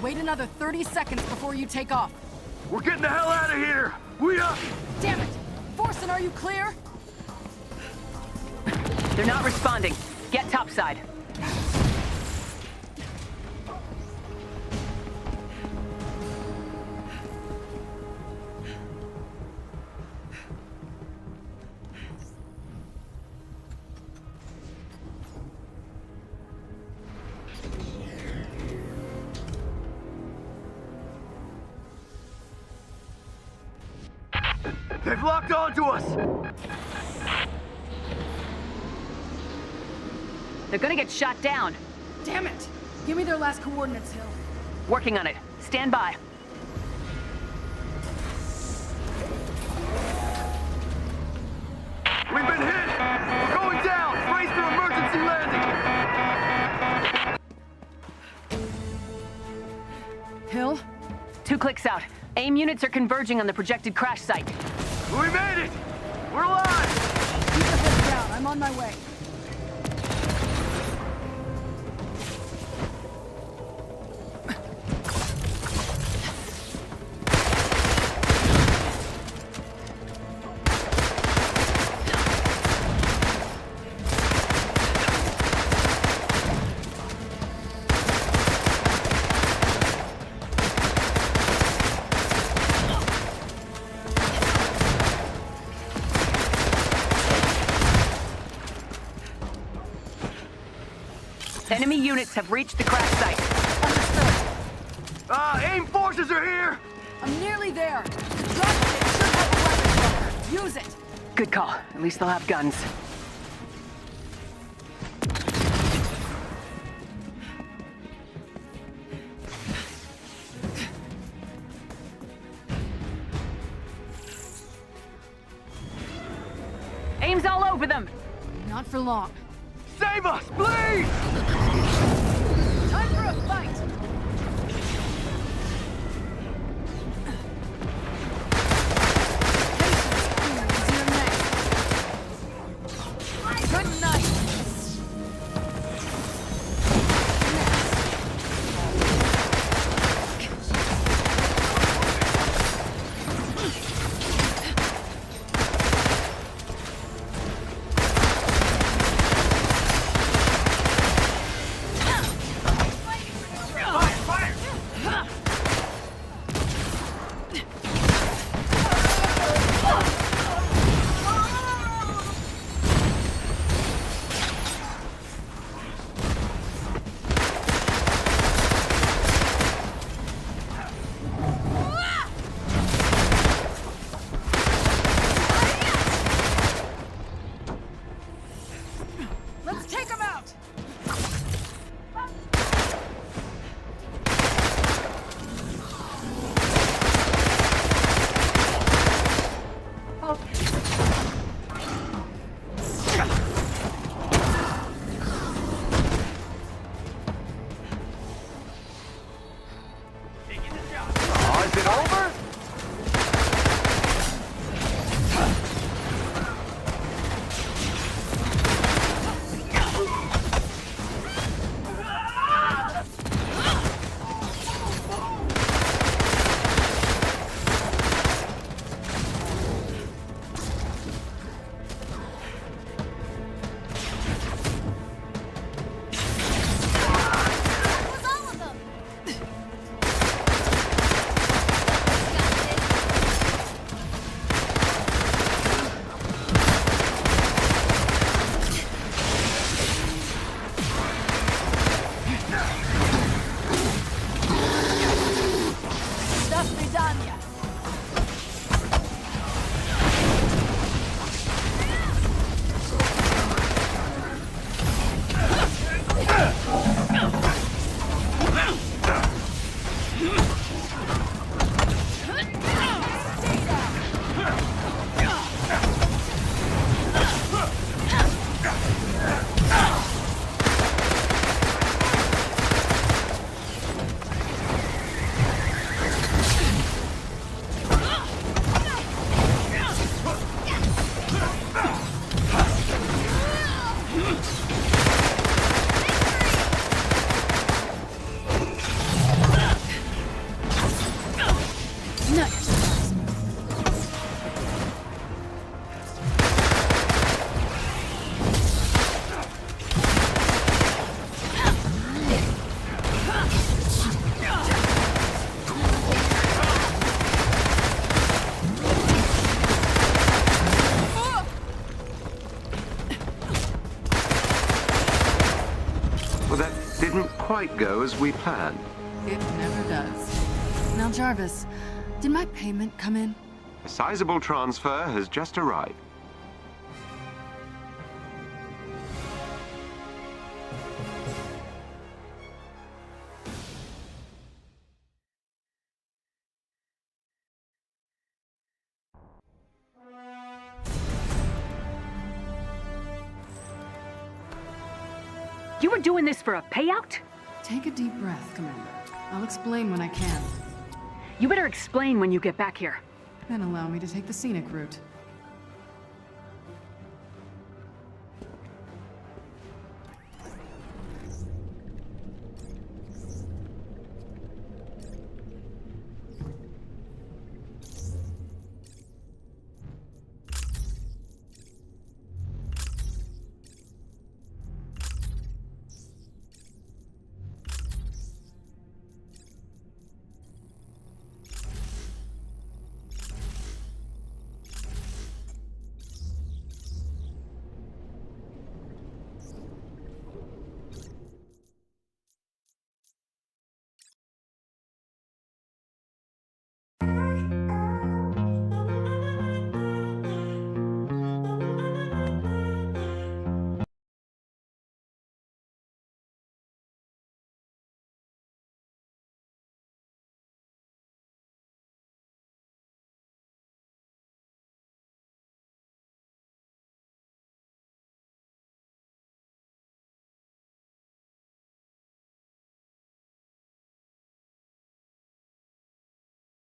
Wait another 30 seconds before you take off. We're getting the hell out of here! We up! Damn it! Forsen, are you clear? They're not responding. Get topside. They've locked onto us! They're gonna get shot down. Damn it! Give me their last coordinates, Hill. Working on it. Stand by. We've been hit! We're going down! Brace for emergency landing! Hill? 2 clicks out. AIM units are converging on the projected crash site. We made it! We're alive! Keep your head down. I'm on my way. Enemy units have reached the crash site. AIM forces are here! I'm nearly there. Drop it. Should have a weapon blocker. Use it. Good call. At least they'll have guns. AIM's all over them! Not for long. Save us, please! Time for a fight! Good night! Let's take him out! Oh, is it over? Quite go as we planned. It never does. Now, Jarvis, did my payment come in? A sizable transfer has just arrived. You were doing this for a payout? Take a deep breath, Commander. I'll explain when I can. You better explain when you get back here. Then allow me to take the scenic route.